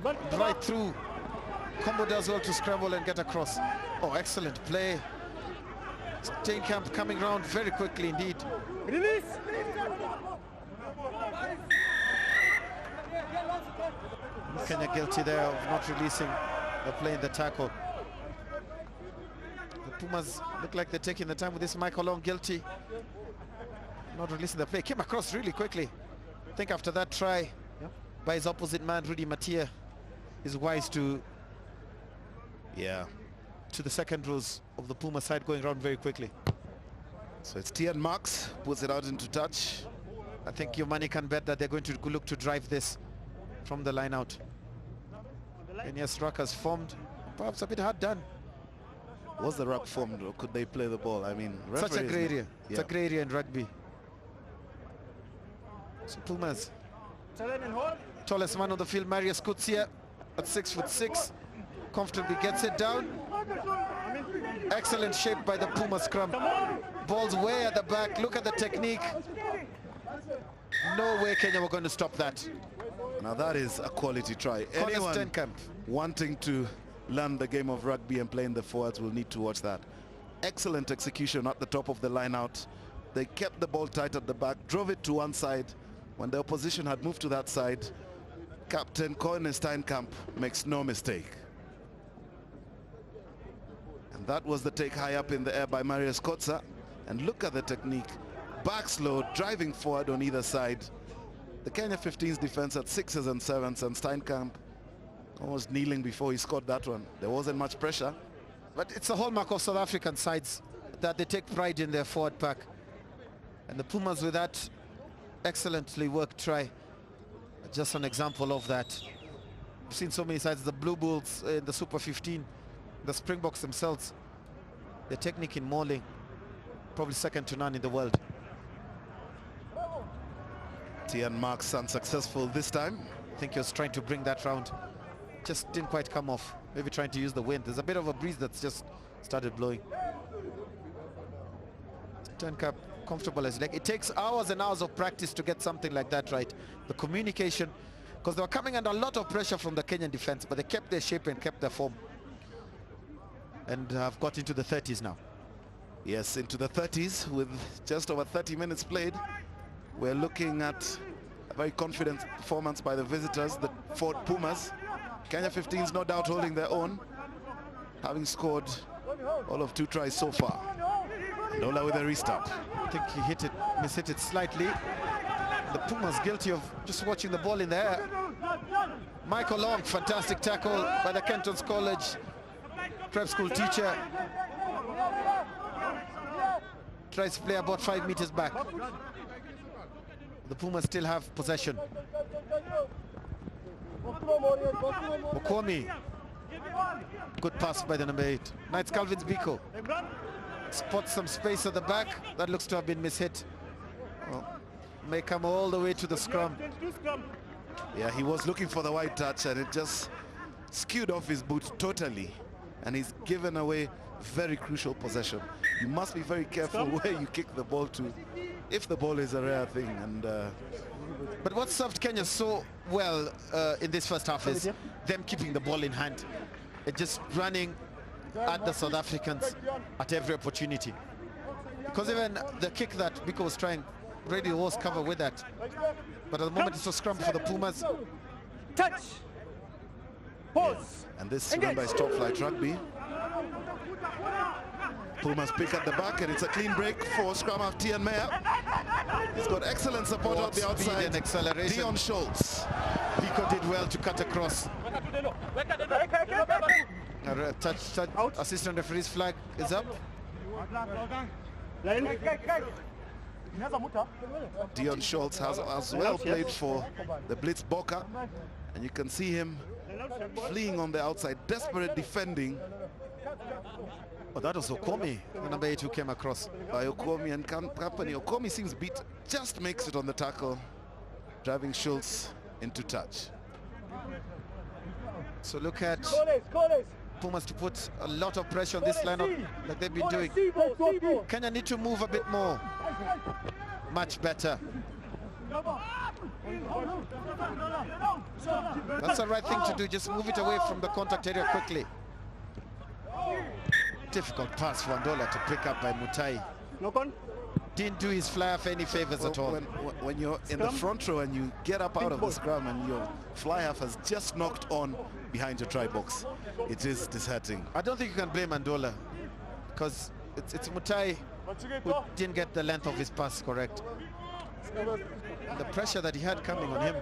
Right through. Combo does well to scramble and get across. Oh, excellent play. Steinkamp coming round very quickly indeed. Release. Kenya guilty there of not releasing or playing the tackle. The Pumas look like they're taking the time with this. Michael Long guilty, not releasing the play. Came across really quickly. I think after that try by his opposite man, Rudy Matia, is wise to the second rows of the Puma side, going around very quickly. So it's Tian Marks, puts it out into touch. I think your money can bet that they're going to look to drive this from the line out. Kenya's ruck has formed, perhaps a bit hard done. Was the ruck formed, or could they play the ball? I mean, such a grey area. It's a grey area in rugby. So Pumas, tallest man on the field, Marius Kutsia, at 6'6", comfortably gets it down. Excellent shape by the Puma scrum. Ball's way at the back. Look at the technique. No way Kenya were going to stop that. Now that is a quality try. Anyone wanting to learn the game of rugby and play in the forwards will need to watch that. Excellent execution at the top of the line out. They kept the ball tight at the back, drove it to one side. When the opposition had moved to that side, Captain Koine Steinkamp makes no mistake. And that was the take high up in the air by Marius Kotza. And look at the technique. Back slow, driving forward on either side. The Kenya 15's defense at 6s and 7s, and Steinkamp almost kneeling before he scored that one. There wasn't much pressure. But it's a hallmark of South African sides that they take pride in their forward pack. And the Pumas, with that excellently worked try, just an example of that. I've seen so many sides, the Blue Bulls in the Super 15, the Springboks themselves, the technique in mauling, probably second to none in the world. Tian Marks unsuccessful this time. I think he was trying to bring that round. Just didn't quite come off. Maybe trying to use the wind. There's a bit of a breeze that's just started blowing. Steinkamp comfortable as leg. It takes hours and hours of practice to get something like that right. The communication, because they were coming under a lot of pressure from the Kenyan defense, but they kept their shape and kept their form. And have got into the 30s now. Yes, into the 30s with just over 30 minutes played. We're looking at a very confident performance by the visitors, the Fort Pumas. Kenya 15's no doubt holding their own, having scored all of 2 tries so far. Lola with a restart. I think he hit it, mishit it slightly. The Pumas guilty of just watching the ball in the air. Michael Long, fantastic tackle by the Kenton's College prep school teacher. Tries to play about 5 meters back. The Pumas still have possession. Okomi. Good pass by the number 8. Knights Calvin's Biko. Spots some space at the back. That looks to have been mishit. Well, may come all the way to the scrum. Yeah, he was looking for the wide touch and it just skewed off his boot totally. And he's given away very crucial possession. You must be very careful where you kick the ball to, if the ball is a rare thing. And but what served Kenya so well in this first half is them keeping the ball in hand and just running at the South Africans at every opportunity. Because even the kick that Biko was trying, really was covered with that. But at the moment it's a scrum for the Pumas. Touch. Pause. And this remember is top flight rugby. Pumas pick at the back, and it's a clean break for scrum of Tian Meyer. He's got excellent support on the outside. And acceleration. Dion Schultz. Biko did well to cut across. Touch, assistant referee's flag is up. Dion Schultz has as well played for the Blitz Boca, and you can see him fleeing on the outside, desperate defending. Oh, that was Okomi, the number 8 who came across. By Okomi and company. Okomi seems beat, just makes it on the tackle, driving Schultz into touch. So look at Pumas to put a lot of pressure on this lineup like they've been doing. Kenya need to move a bit more. Much better. That's the right thing to do, just move it away from the contact area quickly. Difficult pass for Andola to pick up by Mutai. Didn't do his flyer for any favors at all. When you're in the front row and you get up out of the scrum and your fly half has just knocked on behind your try box, it is disheartening. I don't think you can blame Andola, because it's Mutai who didn't get the length of his pass correct. The pressure that he had coming on him.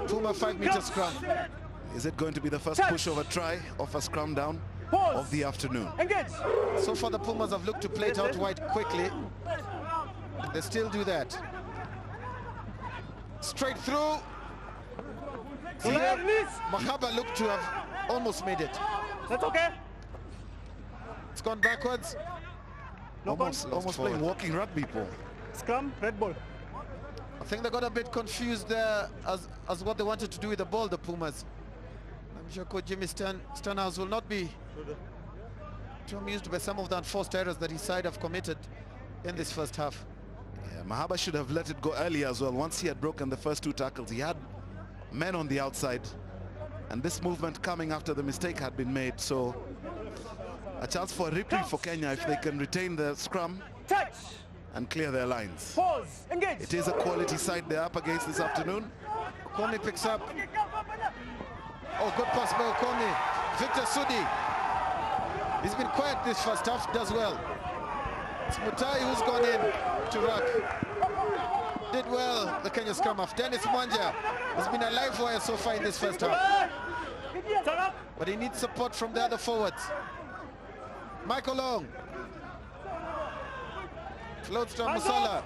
Puma 5-meter scrum. Is it going to be the first pushover try of a scrum down of the afternoon? Engage. So far the Pumas have looked to play it out wide quickly. They still do that. Straight through. Mahaba looked to have almost made it. That's okay. It's gone backwards. Almost playing walking rugby, Paul. Scrum, red ball. I think they got a bit confused there as what they wanted to do with the ball, the Pumas. I'm sure Coach Jimmy Stenhouse will not be too amused by some of the enforced errors that his side have committed in this first half. Yeah, Mahaba should have let it go earlier as well. Once he had broken the first 2 tackles, he had men on the outside, and this movement coming after the mistake had been made. So a chance for a reprieve for Kenya if they can retain the scrum and clear their lines. Pause. Engage. It is a quality side they're up against this afternoon. Okomi picks up. Oh, good pass by Okomi. Victor Sudi. He's been quiet this first half, does well. It's Mutai who's gone in to ruck. Did well, the Kenya scrum half. Dennis Mwanja has been a live wire so far in this first half. But he needs support from the other forwards. Michael Long. Floats to Musala.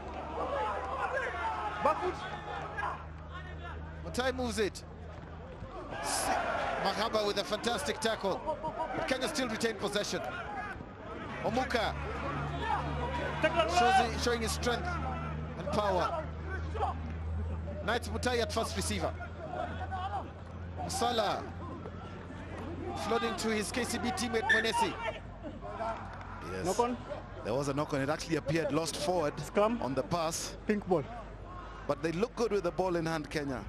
Mutai moves it. Mahaba with a fantastic tackle. But Kenya still retain possession. Omuka showing his strength and power. Knights Mutai at first receiver. Musala floating to his KCB teammate Mwenesi. Yes. Knock on. There was a knock on. It actually appeared lost forward Scrum. on the pass. Pink ball. But they look good with the ball in hand, Kenya.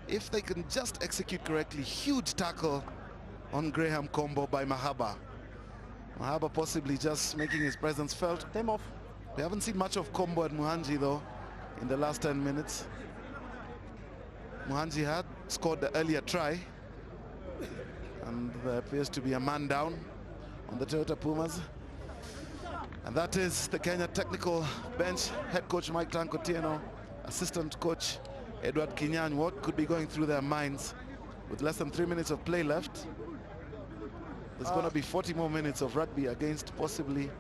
If they can just execute correctly, huge tackle on Graham combo by Mahaba. Mahaba possibly just making his presence felt. Time off. We haven't seen much of Combo at Muhanji though in the last 10 minutes. Muhanji had scored the earlier try, and there appears to be a man down on the Toyota Pumas. And that is the Kenya technical bench. Head coach Mike Tanko Tieno, assistant coach Edward Kinyan. What could be going through their minds with less than 3 minutes of play left? There's going to be 40 more minutes of rugby against possibly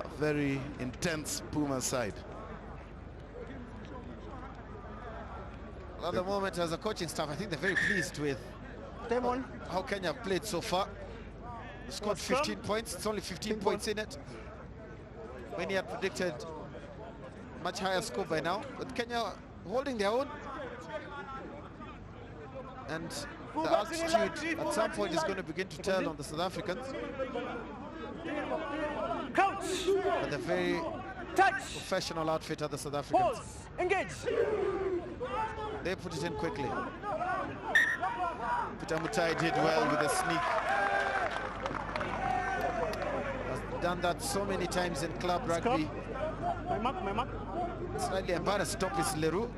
a very intense Pumas side. At the moment, as a coaching staff, I think they're very pleased with how Kenya have played so far. They scored 15 points. It's only 15 points in it. Many had predicted much higher score by now, but Kenya holding their own. And the altitude at some point is going to begin to tell on the South Africans. Crouch. But they're very professional outfit are the South Africans. Pause. Engage. They put it in quickly. Peter Mutai did well with the sneak. done that so many times in club Scrum. rugby. My mark. Slightly embarrassed. Stop is Leroux.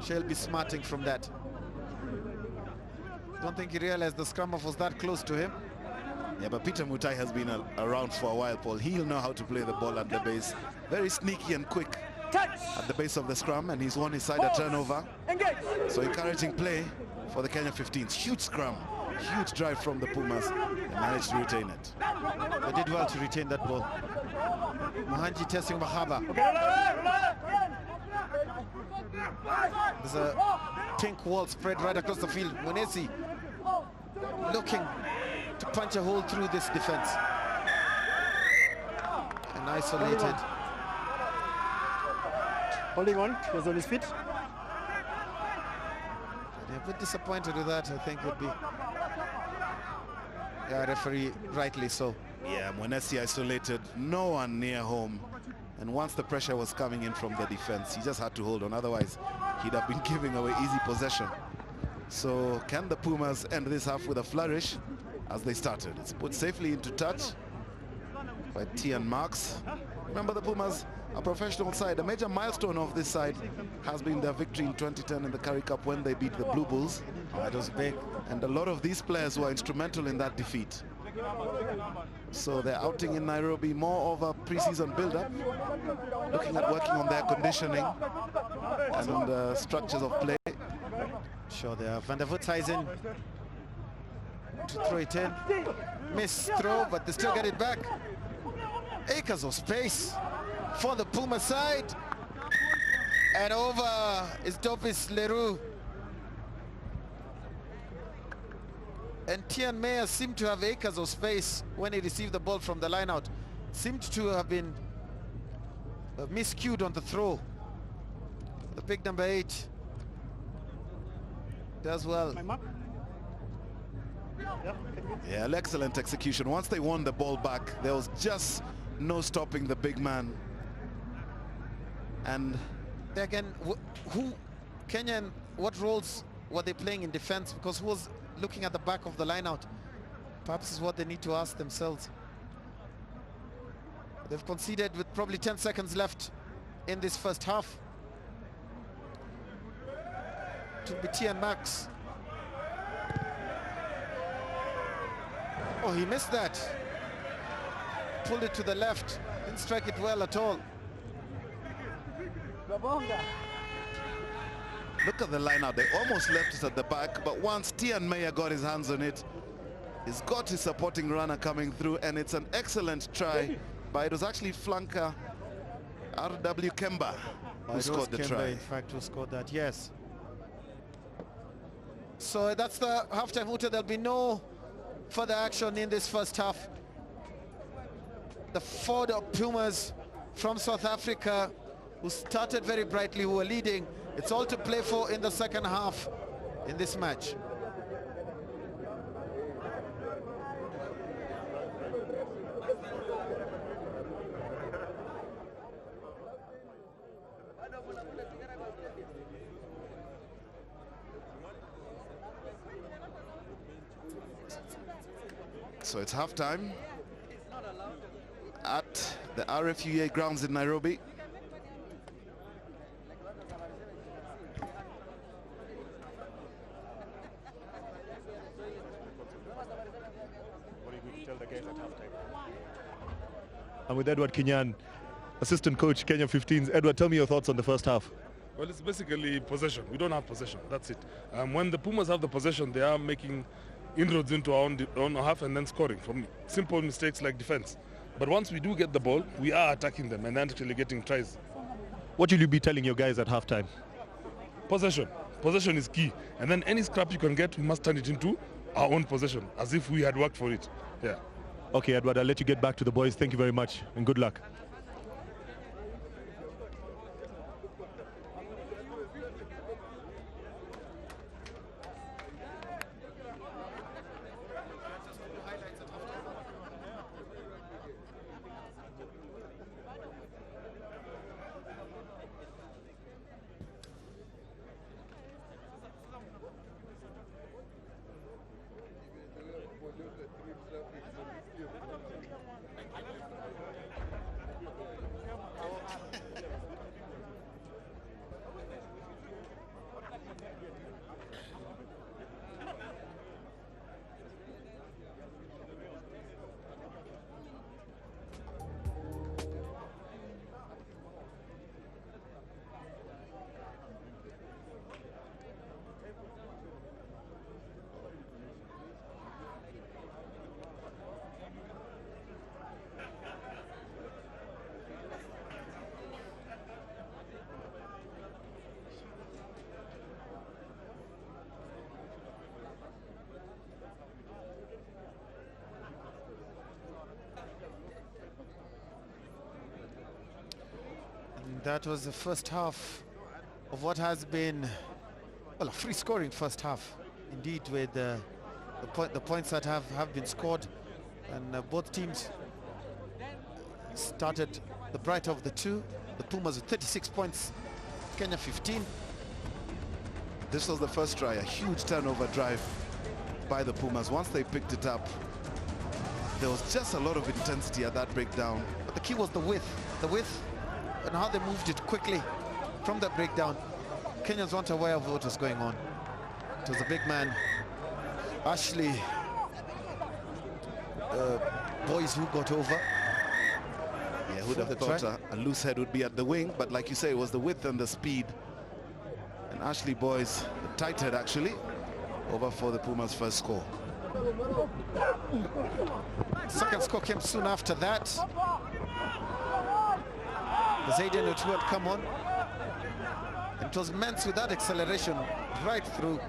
She'll be smarting from that. Don't think he realized the scrum off was that close to him. Yeah, but Peter Mutai has been around for a while, Paul. He'll know how to play the ball at the base. Very sneaky and quick Touch. at the base of the scrum, and he's won his side a turnover. Engage. So encouraging play for the Kenya 15s. Huge scrum, huge drive from the Pumas. They managed to retain it. They did well to retain that ball. Mohanji testing Mahaba. There's a pink wall spread right across the field. Munesi looking to punch a hole through this defense. And isolated. Holding on. He's on his feet. They're a bit disappointed with that, I think, would be. Yeah, referee, rightly so. Yeah, Mwenesi isolated, no one near home. And once the pressure was coming in from the defense, he just had to hold on. Otherwise, he'd have been giving away easy possession. So can the Pumas end this half with a flourish as they started? It's put safely into touch by Tian Marks. Remember, the Pumas, a professional side. A major milestone of this side has been their victory in 2010 in the Currie Cup when they beat the Blue Bulls. That was big. And a lot of these players were instrumental in that defeat. So they're outing in Nairobi, more of a pre-season build-up, looking at working on their conditioning and structures of play. Sure, they are. Van der Voetshuizen to throw it in. Missed throw, but they still get it back. Acres of space for the Puma side. And over is Dopis Leroux. And Tian Meyer seemed to have acres of space when he received the ball from the line-out. Seemed to have been miscued on the throw. The big number 8 does well. My mark. Yeah, excellent execution. Once they won the ball back, there was just no stopping the big man. And again, Kenyan, what roles were they playing in defense? Because who was looking at the back of the line-out? Perhaps is what they need to ask themselves. They've conceded with probably 10 seconds left in this first half. To be Tian Max. Oh, he missed that. Pulled it to the left. Didn't strike it well at all. look at the line out. They almost left it at the back, but once Tian Meyer got his hands on it, he's got his supporting runner coming through, and it's an excellent try. But it was actually flanker R.W. Kemba who scored the try. In fact, who scored that, yes. So that's the halftime hooter. There'll be no further action in this first half. The Ford Pumas from South Africa, who started very brightly, who are leading. It's all to play for in the second half in this match. So it's halftime at the RFUEA Grounds in Nairobi. I'm with Edward Kinyan, assistant coach, Kenya 15s. Edward, tell me your thoughts on the first half. Well, it's basically possession. We don't have possession. That's it. When the Pumas have the possession, they are making inroads into our own half and then scoring from simple mistakes like defense. But once we do get the ball, we are attacking them and actually getting tries. What will you be telling your guys at halftime? Possession. Possession is key. And then any scrap you can get, we must turn it into our own possession, as if we had worked for it. Yeah. Okay, Edward, I'll let you get back to the boys. Thank you very much and good luck. That was the first half of what has been, well, a free scoring first half, indeed, with the points that have been scored, and both teams started the brighter of the two. The Pumas with 36 points, Kenya 15. This was the first try, a huge turnover drive by the Pumas. Once they picked it up, there was just a lot of intensity at that breakdown. But the key was the width and how they moved it quickly from the breakdown. Kenyans weren't aware of what was going on. It was a big man, Ashley Boys, who got over. Yeah, who'd have thought a loose head would be at the wing, but like you say, it was the width and the speed. And Ashley Boys, the tight head actually, over for the Pumas' first score. Second score came soon after that. The Zayden who had come on. And it was Mens with that acceleration right through.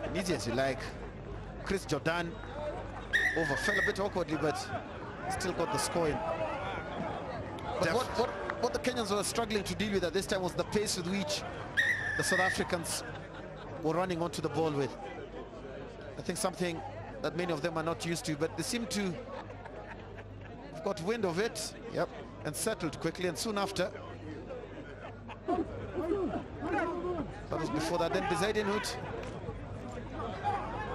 And easy as you like. Chris Jordan over, fell a bit awkwardly, but still got the score in. But what the Kenyans were struggling to deal with at this time was the pace with which the South Africans were running onto the ball with. I think something that many of them are not used to, but they seem to have got wind of it, yep, and settled quickly, and soon after, that was before that, then Bezaidenhout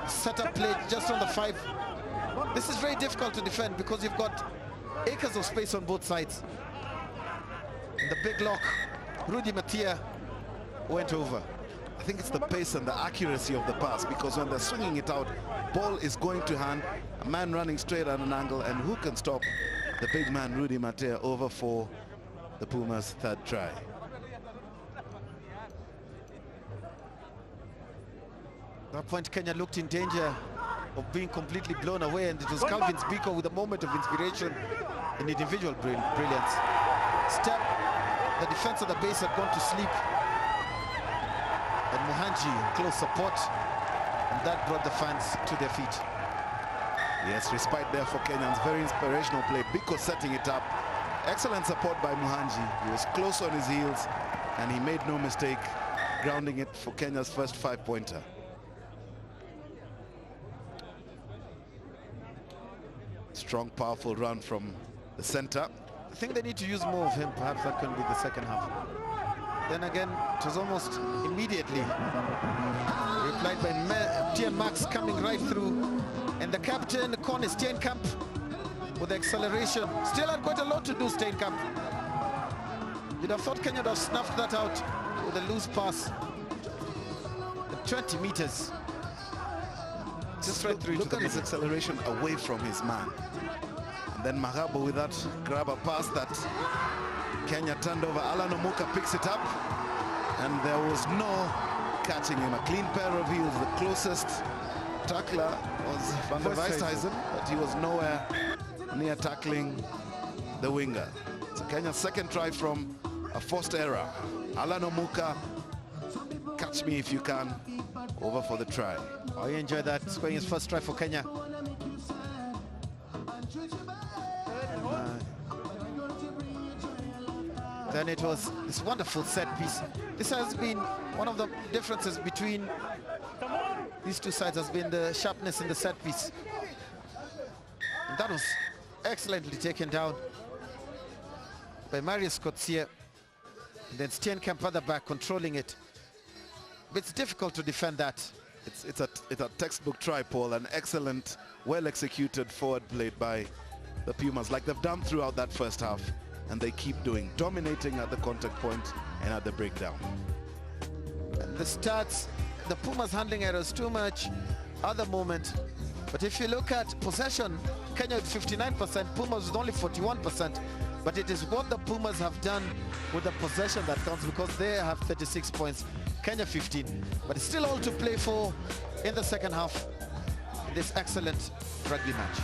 set up play just on the 5. This is very difficult to defend because you've got acres of space on both sides. And the big lock, Rudy Matia, went over. I think it's the pace and the accuracy of the pass, because when they're swinging it out, ball is going to hand, a man running straight at an angle, and who can stop the big man Rudy Matea over for the Pumas' third try. At that point, Kenya looked in danger of being completely blown away, and it was Calvin Biko with a moment of inspiration and individual brilliance. Step, the defense of the base had gone to sleep, and Muhanji in close support, and that brought the fans to their feet. Yes, respite there for Kenyans. Very inspirational play. Biko setting it up. Excellent support by Muhanji. He was close on his heels, and he made no mistake grounding it for Kenya's first 5-pointer. Strong, powerful run from the center. I think they need to use more of him. Perhaps that can be the second half. Then again, it was almost immediately replied by Tian Max coming right through. And the captain, Connie Steenkamp, with the acceleration. Still had quite a lot to do, Steenkamp. You'd have thought Kenya would have snuffed that out with a loose pass. 20 meters. Just right through. Look at his acceleration away from his man. And then Magabo with that grabber pass that Kenya turned over. Alan Omuka picks it up, and there was no catching him. A clean pair of heels. The closest tackler was Van der Weisthuizen, but he was nowhere near tackling the winger. So Kenya's second try from a forced error. Alan Omuka, catch me if you can, over for the try. Oh, you enjoy that, scoring his first try for Kenya. Then it was this wonderful set piece. This has been one of the differences between these two sides, has been the sharpness in the set piece. And that was excellently taken down by Marius Kotsia. Then Steenkamp at the back controlling it. But it's difficult to defend that. It's a textbook try, Paul. An excellent, well-executed forward played by the Pumas, like they've done throughout that first half, and they keep doing, dominating at the contact point and at the breakdown. And the stats, the Pumas handling errors too much at the moment. But if you look at possession, Kenya with 59%, Pumas with only 41%. But it is what the Pumas have done with the possession that counts, because they have 36 points, Kenya 15. But it's still all to play for in the second half in this excellent rugby match.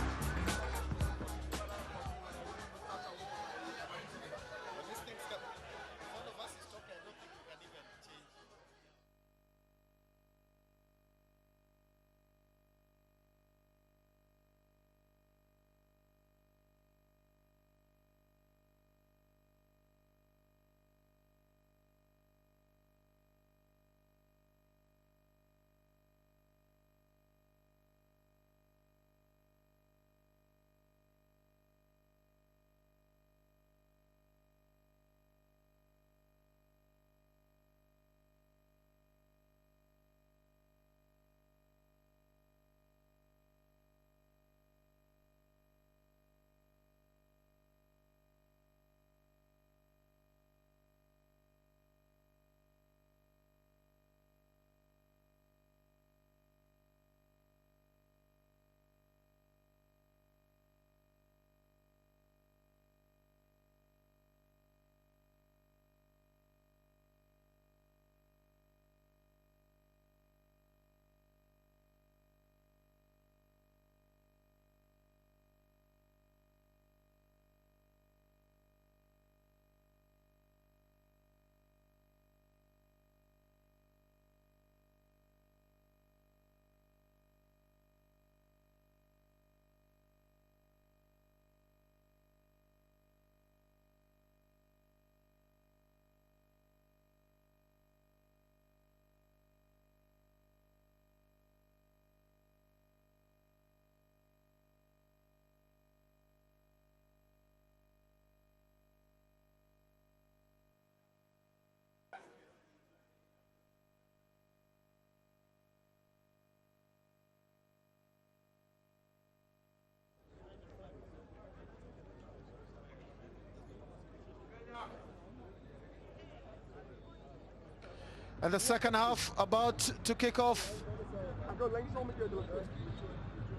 And the second half about to kick off.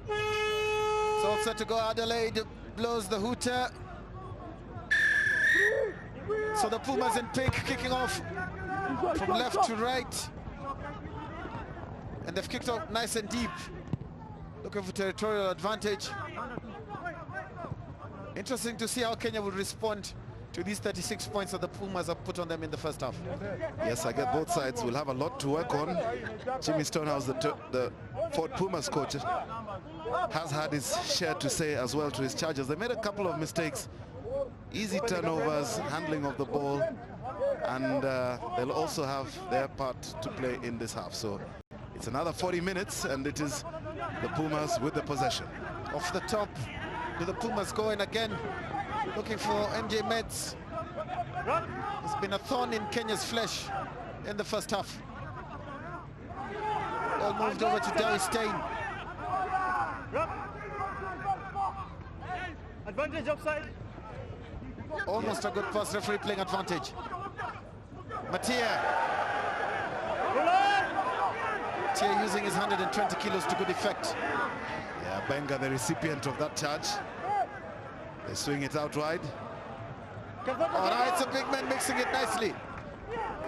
It's all set to go. Adelaide blows the hooter. So the Pumas in pink kicking off from left to right. And they've kicked off nice and deep, looking for territorial advantage. Interesting to see how Kenya will respond to these 36 points that the Pumas have put on them in the first half. Yes, I get both sides will have a lot to work on. Jimmy Stonehouse, the Fort Pumas coach, has had his share to say as well to his charges. They made a couple of mistakes, easy turnovers, handling of the ball, and they'll also have their part to play in this half. So it's another 40 minutes, and it is the Pumas with the possession. Off the top, do the Pumas go in again, looking for MJ Meds. It's been a thorn in Kenya's flesh in the first half. All moved over to Dowie Stein. Advantage offside. Almost a good pass, referee playing advantage. Matia using his 120 kilos to good effect. Yeah, Benga, the recipient of that charge. They swing it out wide. All right, it's a big man mixing it nicely.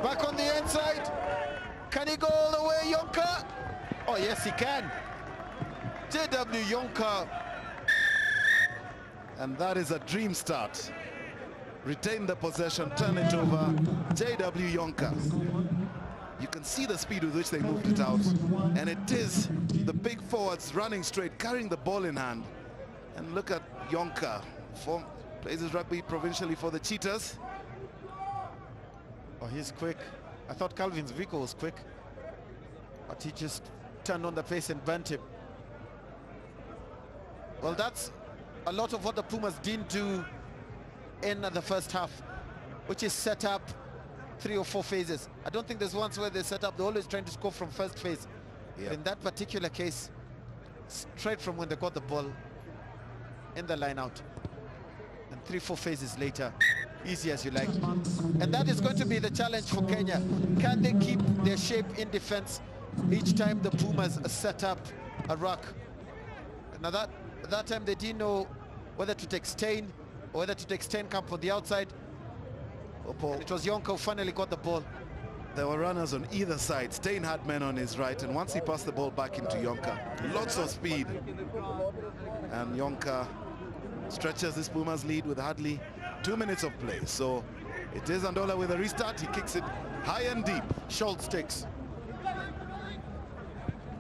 Back on the inside. Can he go all the way, Yonka? Oh, yes, he can. JW Yonka. And that is a dream start. Retain the possession, turn it over. JW Yonka. You can see the speed with which they moved it out. And it is the big forwards running straight, carrying the ball in hand. And look at Yonka. Plays his rugby provincially for the Cheetahs. Oh, he's quick. I thought Calvin's Vico was quick, but he just turned on the pace and bent him. Well, that's a lot of what the Pumas didn't do in the first half, which is set up 3 or 4 phases. I don't think there's ones where they set up, they're always trying to score from first phase. Yep. In that particular case, straight from when they got the ball in the line out. And 3 or 4 phases later, easy as you like. And that is going to be the challenge for Kenya. Can they keep their shape in defense each time the Pumas set up a ruck? Now that time they didn't know whether to take Stein or whether to take Steenkamp on the outside. And it was Yonka who finally got the ball. There were runners on either side. Stein had men on his right, and once he passed the ball back into Yonka, lots of speed. And Yonka stretches this Pumas lead with hardly 2 minutes of play. So it is Andola with a restart. He kicks it high and deep. Schultz takes.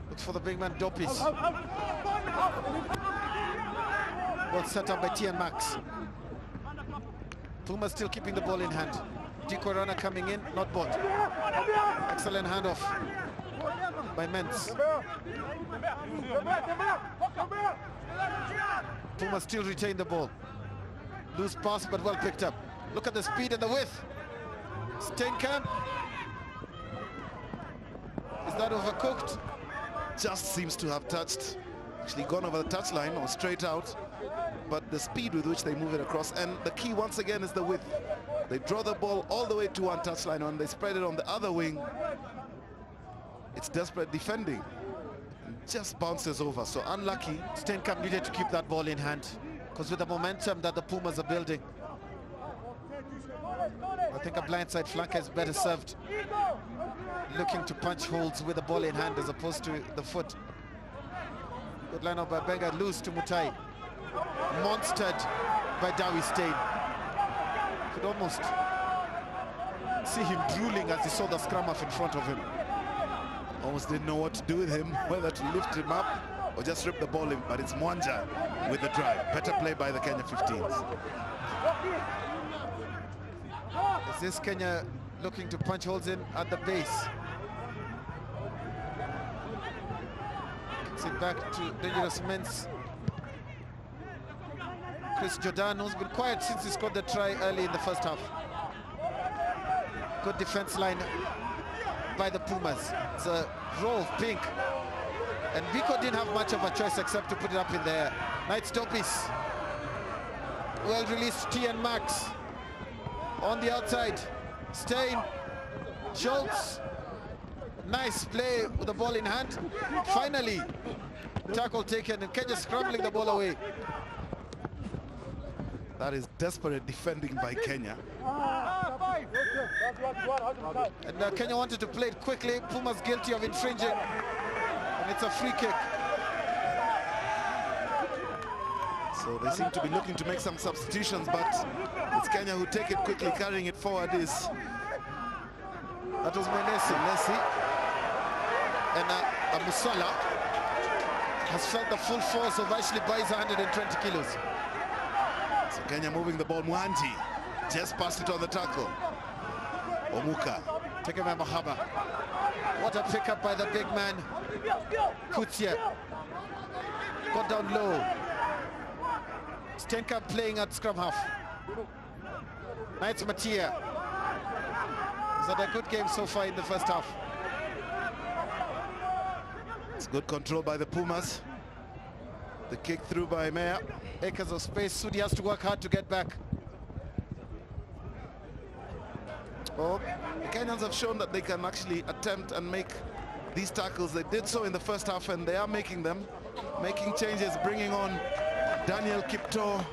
Looks for the big man Dopis. Well set up by Tian Max. Pumas still keeping the ball in hand. Decoy runner coming in, not bought. Excellent handoff by Mens. Pumas still retain the ball. Loose pass, but well picked up. Look at the speed and the width. Steenkamp. Is that overcooked? Just seems to have touched, actually gone over the touchline or straight out. But the speed with which they move it across, and the key once again is the width. They draw the ball all the way to one touchline, and they spread it on the other wing. It's desperate defending, and just bounces over. So unlucky. Steenkamp needed to keep that ball in hand, because with the momentum that the Pumas are building, I think a blindside flanker is better served looking to punch holes with the ball in hand as opposed to the foot. Good line up by Benga, loose to Mutai. Monstered by Dowie Stein. Could almost see him drooling as he saw the scrum off in front of him. Almost didn't know what to do with him, whether to lift him up or just rip the ball in, but it's Mwanja with the drive. Better play by the Kenya 15s. Is this Kenya looking to punch holes in at the base? Kicks it back to dangerous Mens. Chris Jordan, who's been quiet since he scored the try early in the first half. Good defense line by the Pumas. It's a row of pink. And Vico didn't have much of a choice except to put it up in the air. Knights Topis. Well released Tian Max. On the outside. Stein. Schultz. Nice play with the ball in hand. Finally, tackle taken and Kenya scrambling the ball away. That is desperate defending by Kenya. And Kenya wanted to play it quickly. Pumas guilty of infringing. And it's a free kick. So they seem to be looking to make some substitutions, but it's Kenya who take it quickly. Carrying it forward is... That was Messi. And Musala has felt the full force of Ashley Bai's 120 kilos. So Kenya moving the ball. Mwanji just passed it on the tackle. Omuka. Take him Mahaba. What a pickup by the big man. Kutia. Got down low. Stenka playing at scrum half. Knights Matia. He's had a good game so far in the first half. It's good control by the Pumas. The kick through by Meya. Acres of space. Sudi has to work hard to get back. Well, the Kenyans have shown that they can actually attempt and make these tackles. They did so in the first half, and they are making them. Making changes, bringing on Daniel Kipto,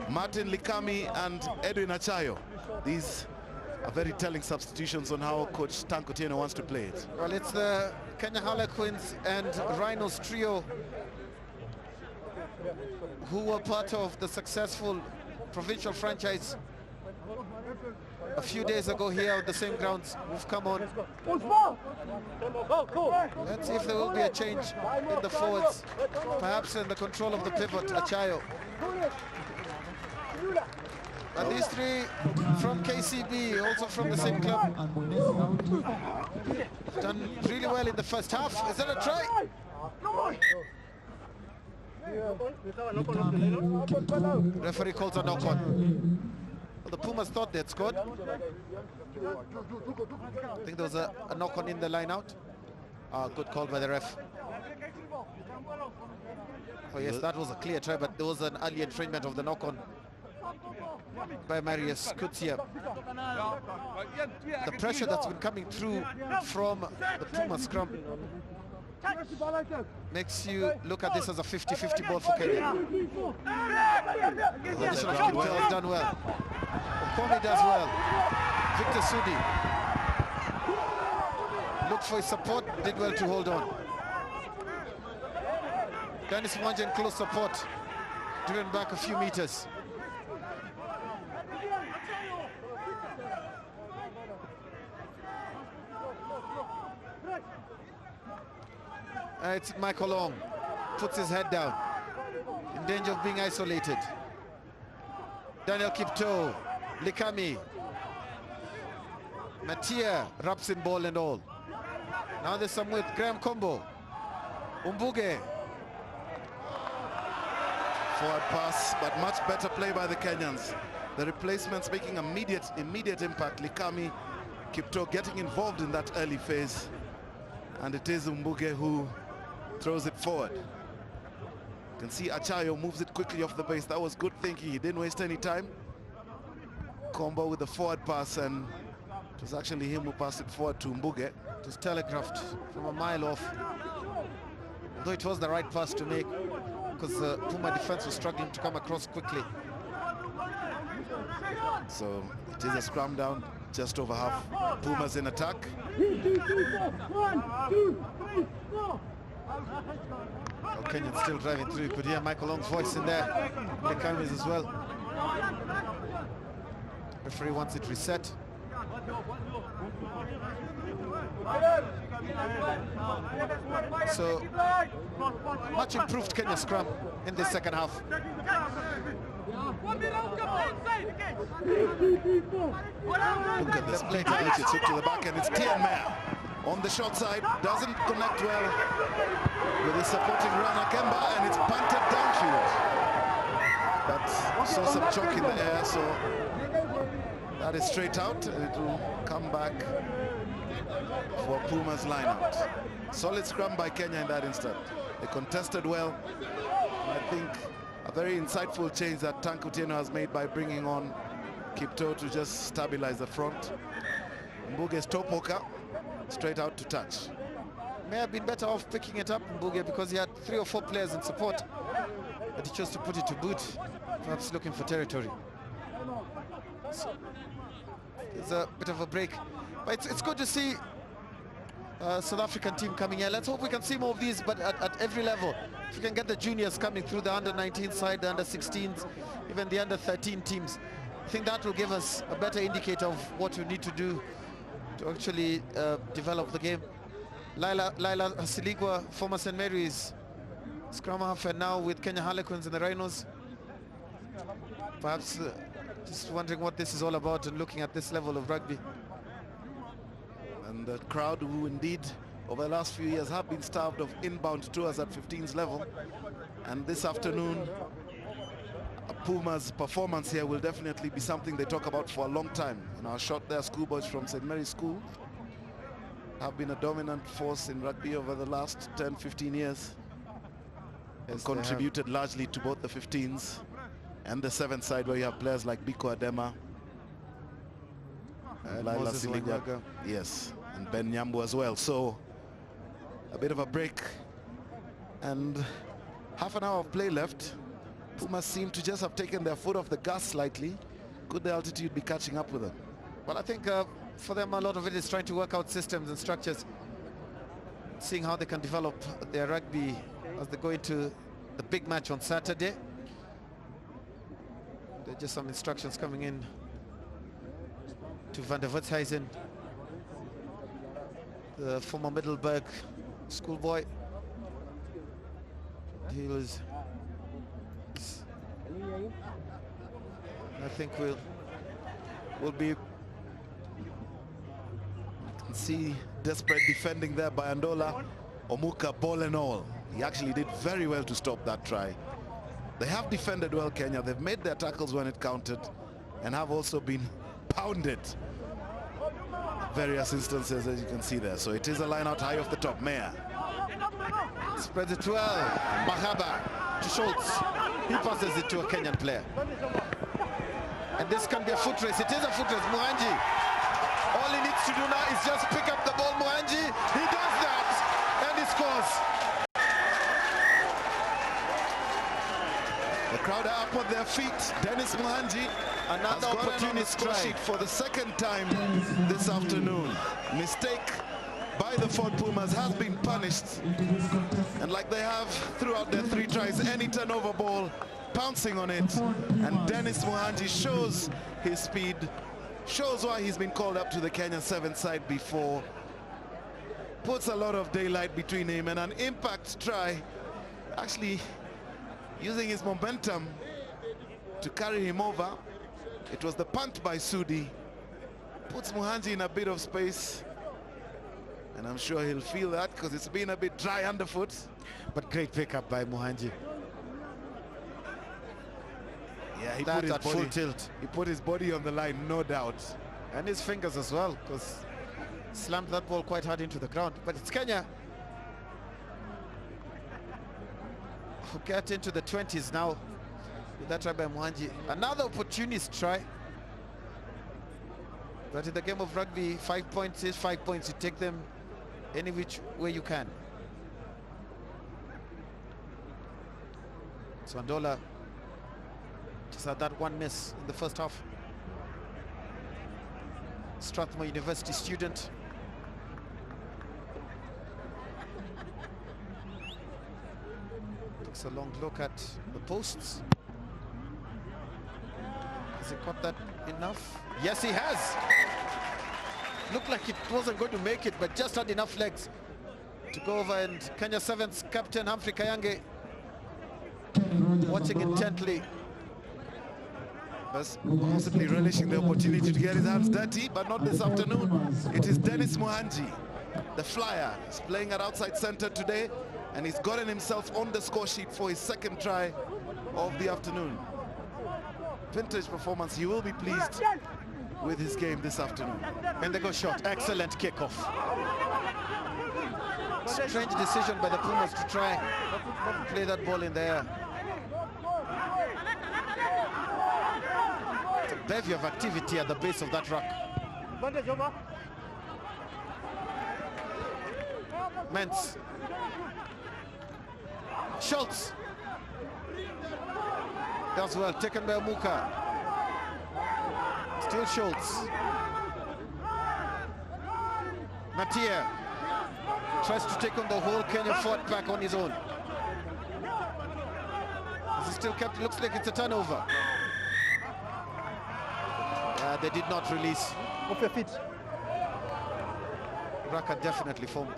Martin Likami, and Edwin Achayo. These are very telling substitutions on how Coach Tanko Tieno wants to play it. Well, it's the Kenya Harlequins and Rhinos trio who were part of the successful provincial franchise a few days ago here on the same grounds. We've come on. Let's see if there will be a change in the forwards, perhaps in the control of the pivot, Achayo. And these three from KCB, also from the same club, done really well in the first half. Is that a try? Referee calls a knock on. Well, the Pumas thought they'd scored. I think there was a knock on in the line out. Good call by the ref. Oh yes, that was a clear try, but there was an early infringement of the knock on by Marius Kutsia. The pressure that's been coming through from the Puma scrum makes you look at this as a 50-50 ball for Kenya. The addition of Kipto has done well. Okomi does well. Victor Sudi looked for his support, did well to hold on. Dennis Mwanje in close support, driven back a few meters. It's Michael Long, puts his head down, in danger of being isolated. Daniel Kipto, Likami, Matia wraps in ball and all. Now there's some with Graham Combo, Umbuge. Forward pass, but much better play by the Kenyans. The replacements making immediate impact. Likami, Kipto getting involved in that early phase. And it is Umbuge who throws it forward. You can see Achayo moves it quickly off the base. That was good thinking. He didn't waste any time. Combo with the forward pass, and it was actually him who passed it forward to Umbuge. It was telegraphed from a mile off. Though it was the right pass to make, because the Puma defense was struggling to come across quickly. So it is a scrum down, just over half. Pumas in attack. Well, Kenyans still driving through. You could hear Michael Long's voice in there. Lekami's as well. Referee wants it reset. So much improved Kenya scrum in this second half. Look at this play to the back, and it's Tian Meyer on the short side, doesn't connect well with his supporting runner Kemba, and it's punted downfield. But saw some choke in the air, so that is straight out. It will come back for Puma's line out. Solid scrum by Kenya in that instant. They contested well. I think a very insightful change that Tanko Tieno has made by bringing on Kipto to just stabilize the front. Mbuge's top hooker straight out to touch. May have been better off picking it up, Mbuge, because he had 3 or 4 players in support, but he chose to put it to boot, perhaps looking for territory. So there's a bit of a break, but it's good to see South African team coming here. Let's hope we can see more of these, but at every level. If we can get the juniors coming through, the under-19 side, the under-16s, even the under-13 teams, I think that will give us a better indicator of what we need to do to actually develop the game. Laila Hasiligwa, former St. Mary's scrum half, and now with Kenya Harlequins and the Rhinos. Perhaps just wondering what this is all about and looking at this level of rugby. And the crowd who indeed over the last few years have been starved of inbound tours at 15s level. And this afternoon, Puma's performance here will definitely be something they talk about for a long time. And our shot there, schoolboys from St. Mary's School have been a dominant force in rugby over the last 10, 15 years. And contributed largely to both the 15s and the 7th side, where you have players like Biko Adema, Laila Hasiligwa, yes, and Ben Nyambu as well. So a bit of a break and half an hour of play left. Pumas seem to just have taken their foot off the gas slightly. Could the altitude be catching up with them? Well, I think for them, a lot of it is trying to work out systems and structures, seeing how they can develop their rugby as they go into the big match on Saturday. There are just some instructions coming in to Van der Westhuizen, the former Middelburg schoolboy. He was, I think will be. See desperate defending there by Andola Omuka, ball and all. He actually did very well to stop that try. They have defended well, Kenya. They've made their tackles when it counted and have also been pounded various instances, as you can see there. So it is a line out high off the top. Mayer spreads it well. Mahaba to Schultz. He passes it to a Kenyan player. And this can be a foot race. It is a foot race. Muhanji, all he needs to do now is just pick up the ball. Muhanji, he does that, and he scores. The crowd are up on their feet. Dennis Muhanji, another opportunist score sheet for the second time this afternoon. Mistake by the Fort Pumas has been punished, and like they have throughout their 3 tries, any turnover ball pouncing on it, and Dennis Muhanji shows his speed, shows why he's been called up to the Kenya 7th side before, puts a lot of daylight between him, and an impact try, actually using his momentum to carry him over. It was the punt by Sudi, puts Muhanji in a bit of space, and I'm sure he'll feel that because it's been a bit dry underfoot. But great pickup by Muhanji. Yeah, he That put his at body, full tilt. He put his body on the line, no doubt. And his fingers as well, because slammed that ball quite hard into the ground. But it's Kenya who get into the 20s now with that try by Muhanji. Another opportunist try. But in the game of rugby, 5 points is 5 points. You take them any which way you can. So Andola just had that one miss in the first half. Strathmore University student. Takes a long look at the posts. Has he caught that enough? Yes, he has. Looked like it wasn't going to make it, but just had enough legs to go over. And Kenya 7's captain Humphrey Kayange watching intently. Possibly relishing the opportunity to get his hands dirty, but not this afternoon. It is Dennis Muhanji, the flyer. He's playing at outside center today, and he's gotten himself on the score sheet for his 2nd try of the afternoon. Vintage performance. He will be pleased with his game this afternoon. And they go short. Excellent kickoff. Strange decision by the Pumas to try and play that ball in the air. It's a bevy of activity at the base of that rock. Mentz. Schultz. Does well, taken by Muka. Still Schultz. Matia tries to take on the whole Kenya fort back on his own. This is still kept, looks like it's a turnover. They did not release. Off your feet. Raka definitely formed.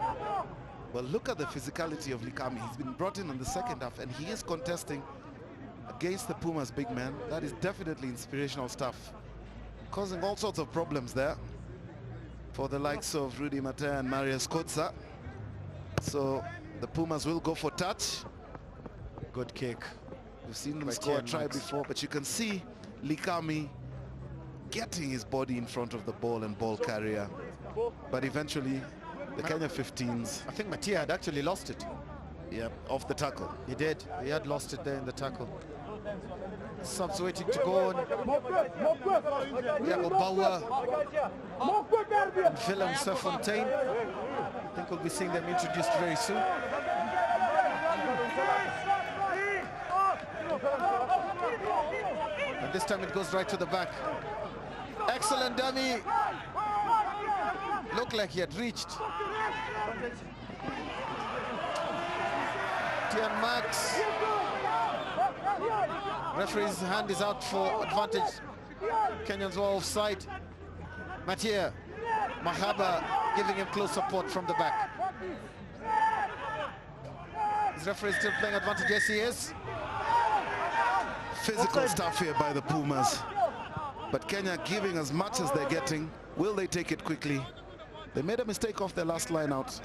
Well, look at the physicality of Likami. He's been brought in the second half, and he is contesting against the Pumas big man. That is definitely inspirational stuff, causing all sorts of problems there for the likes of Rudy Mata and Marius Kotza. So the Pumas will go for touch. Good kick. We've seen them By score a Tian try Max. before, but you can see Likami getting his body in front of the ball and ball carrier. But eventually, the Kenya 15s, I think Matia had actually lost it. yeah, off the tackle. He did. He had lost it there in the tackle. Subs waiting to go on. Jago Bauer and Willem Serfontein. I think we'll be seeing them introduced very soon. And this time it goes right to the back. Excellent dummy. Looked like he had reached. Tian Max. Referee's hand is out for advantage. Kenyans were offside. Matia Mahaba giving him close support from the back. Is referee still playing advantage? Yes, he is. Physical stuff here by the Pumas, but Kenya giving as much as they're getting. Will they take it quickly? They made a mistake off their last line out.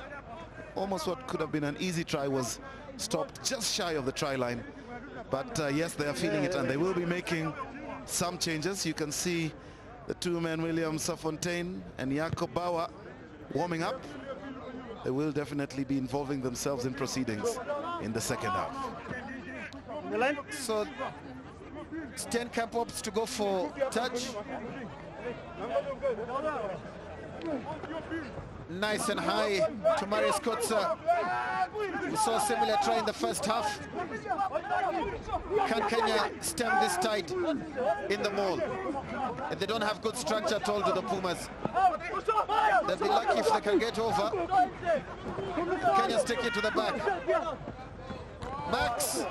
Almost what could have been an easy try was stopped just shy of the try line. But yes, they are feeling it, and they will be making some changes. You can see the two men, William Serfontein and Jacob Bauer, warming up. They will definitely be involving themselves in proceedings in the second half. The line. So it's 10 camp opts to go for touch. Nice and high to Marius Kotza. We saw a similar try in the first half. Can Kenya stem this tide in the mall? And they don't have good structure at all to the Pumas. They'll be lucky if they can get over. Kenya's take it to the back. Max.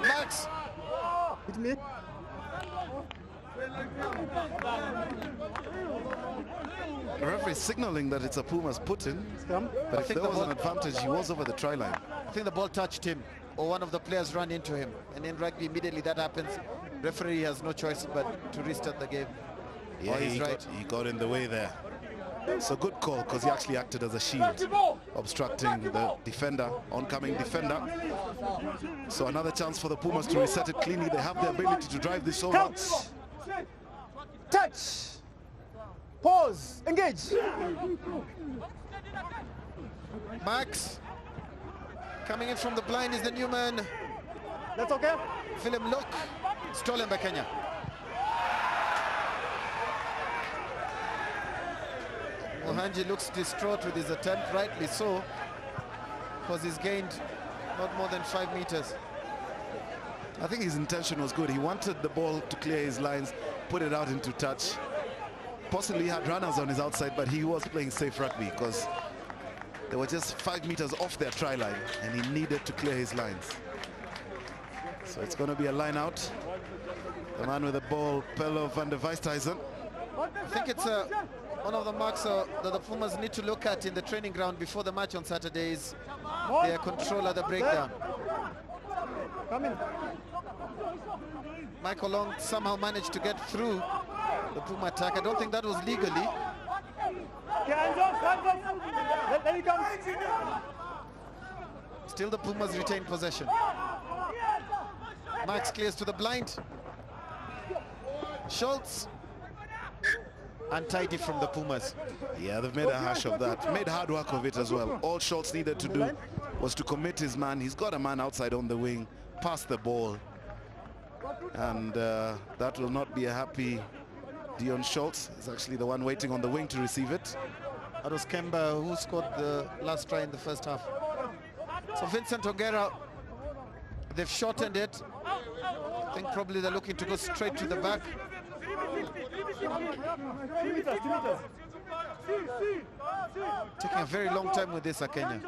Max. Hit me. The referee is signaling that it's a Pumas put-in, Scrum. but if think there the was an ball- advantage, he was over the try line. I think the ball touched him, or one of the players ran into him. And in rugby, immediately that happens. Referee has no choice but to restart the game. Yeah, Oh, he's he, right. he got in the way there. It's a good call because he actually acted as a shield, obstructing the defender, oncoming defender. So another chance for the Pumas to reset it cleanly. They have the ability to drive this over. Count. Touch. Pause. Engage. Max. Coming in from the blind is the new man. That's okay. Philip Look. Stolen by Kenya. Mohanji looks distraught with his attempt, rightly so, because he's gained not more than 5 meters. I think his intention was good. He wanted the ball to clear his lines, put it out into touch. Possibly had runners on his outside, but he was playing safe rugby because they were just 5 meters off their try line, and he needed to clear his lines. So it's going to be a line out. The man with the ball, Pello van der Weisthuizen. I think it's one of the marks that the Pumas need to look at in the training ground before the match on Saturday is their control at the breakdown. Come in. Michael Long somehow managed to get through the Puma attack. I don't think that was legally. Okay, hands off, hands off. Let it come. Still the Pumas retain possession. Max clears to the blind. Schultz. Untidy from the Pumas. Yeah, they've made a hash of that. Made hard work of it as well. All Schultz needed to do was to commit his man. He's got a man outside on the wing, pass the ball. And that will not be a happy Dion Schultz. He's actually the one waiting on the wing to receive it. That was Kemba who scored the last try in the first half. So Vincent Ogera, they've shortened it. I think probably they're looking to go straight to the back. Taking a very long time with this, Kenya.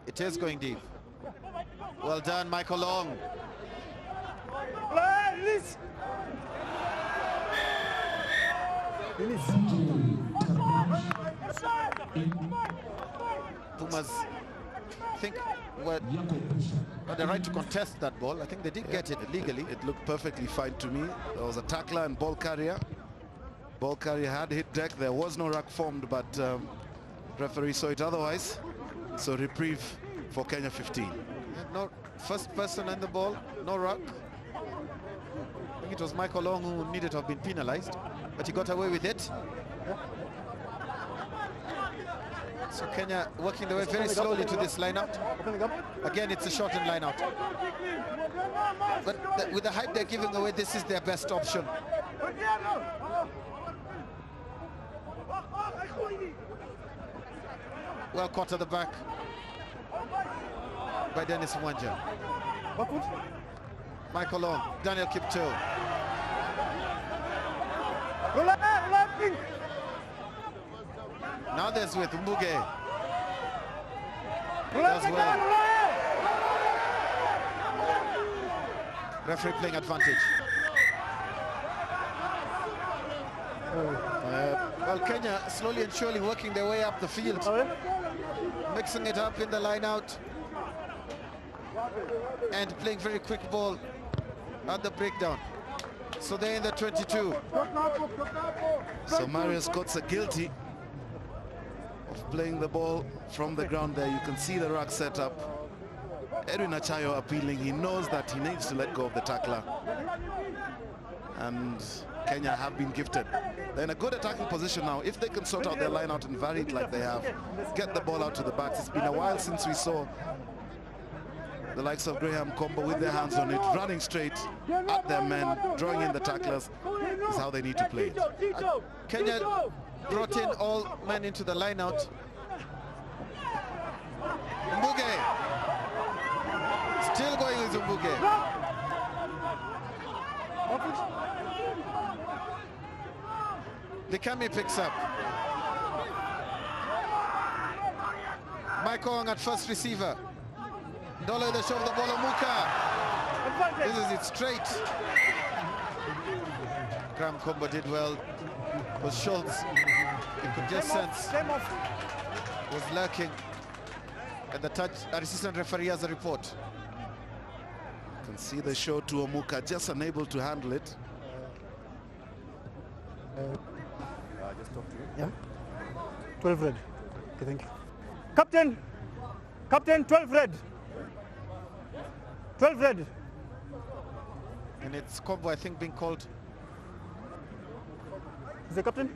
It is going deep. Well done, Michael Long. Pumas, I think, had the right to contest that ball. I think they did get it legally. It looked perfectly fine to me. There was a tackler and ball carrier. Ball carrier had hit deck. There was no ruck formed, but referee saw it otherwise. So reprieve for Kenya 15. No first person on the ball, no ruck. I think it was Michael Long who needed to have been penalized, but he got away with it. So Kenya working their way very slowly to this line-out. Again, it's a shortened line-out. But with the hype they're giving away, this is their best option. Well caught at the back by Dennis Mwanja. Michael Long, Daniel Kipto. Now there's with Mbuge. As well. Referee playing advantage. Well, Kenya slowly and surely working their way up the field. Mixing it up in the line out. And playing very quick ball at the breakdown. So they're in the 22. So Mario Scott's guilty of playing the ball from the ground there. You can see the ruck set up. Edwin Achayo appealing. He knows that he needs to let go of the tackler. And Kenya have been gifted. They're in a good attacking position now. If they can sort out their line out and vary it like they have, get the ball out to the backs. It's been a while since we saw the likes of Graham Combo with their hands on it, running straight at their men, drawing in the tacklers is how they need to play it. Kenya brought in all men into the line out. Mbuge. Still going with Mbuge. Dekami picks up. Michael Ong at first receiver. Dolo the shove the ball on Muka. This is it straight. Graham Combo did well. Was Schultz. You could just sense was lurking. And the touch, our assistant referee has a report. You can see the show to Omuka, just unable to handle it. Just talk to you. Yeah. 12 red. Okay, thank you. Captain! Captain, 12 red. 12 red. And it's Combo, I think, being called. Is the captain?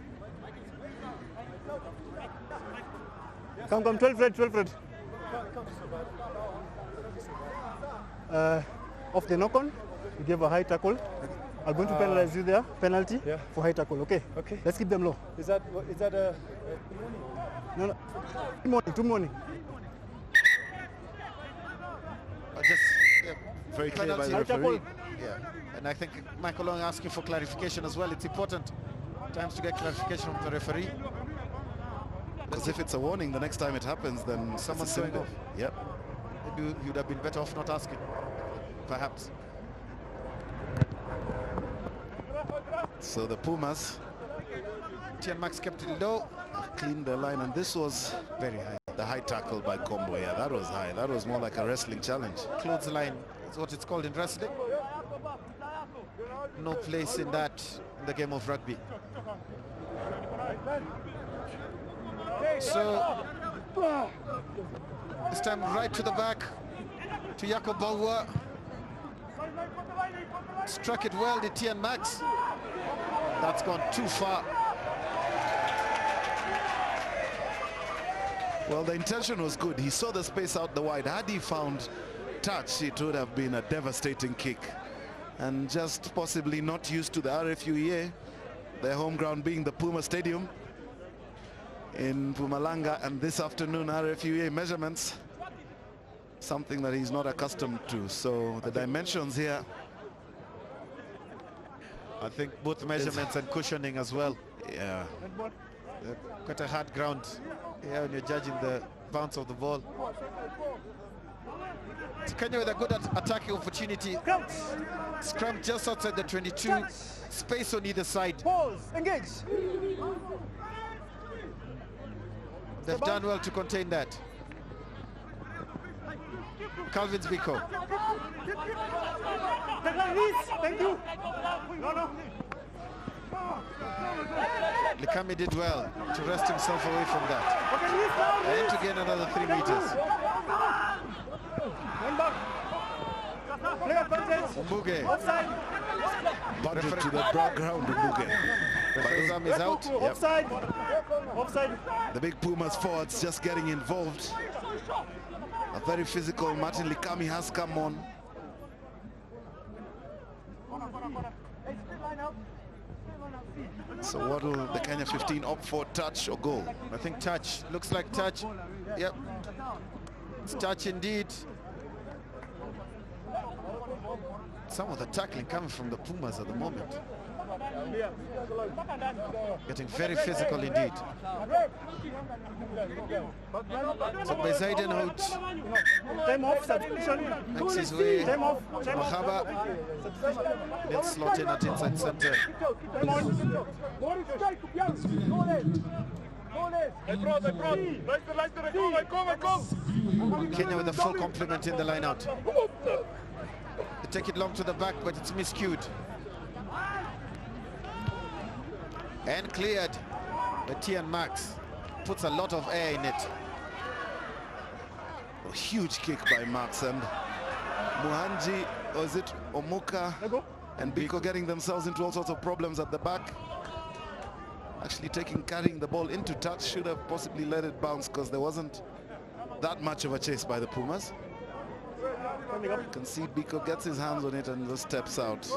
Come, 12 red, 12 red. Off the knock-on, you gave a high tackle. I'm going to penalize you there, penalty for high tackle, okay? Okay. Let's keep them low. Is that a No. Two morning. Very clear by the Penalty. referee. Yeah, and I think Michael Long asking for clarification as well. It's important times to get clarification from the referee. Because if it's a warning, the next time it happens, then Someone's it's a going symbol. off. Yep. Maybe he would have been better off not asking, perhaps. So the Pumas Tian Max kept it low. cleaned the line, and this was Very high. the high tackle by Combo. Yeah, that was high. That was more like a wrestling challenge. Clothesline is what it's called in wrestling. No place in that in the game of rugby. So this time right to the back to Jakob Bauer. Struck it well, the Tian Max. That's gone too far. Well, the intention was good. He saw the space out the wide. Had he found touch, it would have been a devastating kick. And just possibly not used to the RFUEA, Their home ground being the Puma Stadium in Mpumalanga, and this afternoon RFUEA measurements, something that he's not accustomed to. So the dimensions here, I think both measurements and cushioning as well. yeah. Quite a hard ground here when you're judging the bounce of the ball. So Kenya with a good attacking opportunity. Scrum just outside the 22. Space on either side. Pause. Engage. They've done well to contain that. Calvin's Biko. Thank you. No. Likami did well to wrest himself away from that. And to gain another 3 meters. One back. Play advantage. Mbuge. Offside. Bundled to the background, Mbuge. Referee's arm is out. Yep. Offside. Offside. The big Pumas forwards just getting involved. A very physical Martin Likami has come on. So what will the Kenya 15 opt for, touch or goal? I think touch. Looks like touch. Yep. It's touch indeed. Some of the tackling coming from the Pumas at the moment. Getting very physical indeed. So by Zayden out. Time off. Substitution. Makes his way. Time off. Mahaba. Nils slot in at inside center. Kenya with a full complement in the line out. They take it long to the back, but it's miscued. And cleared. The Tian Max puts a lot of air in it. A huge kick by Max, and Muhanji, or is it Omuka and Biko getting themselves into all sorts of problems at the back. Actually carrying the ball into touch, should have possibly let it bounce because there wasn't that much of a chase by the Pumas. You can see Biko gets his hands on it and just steps out.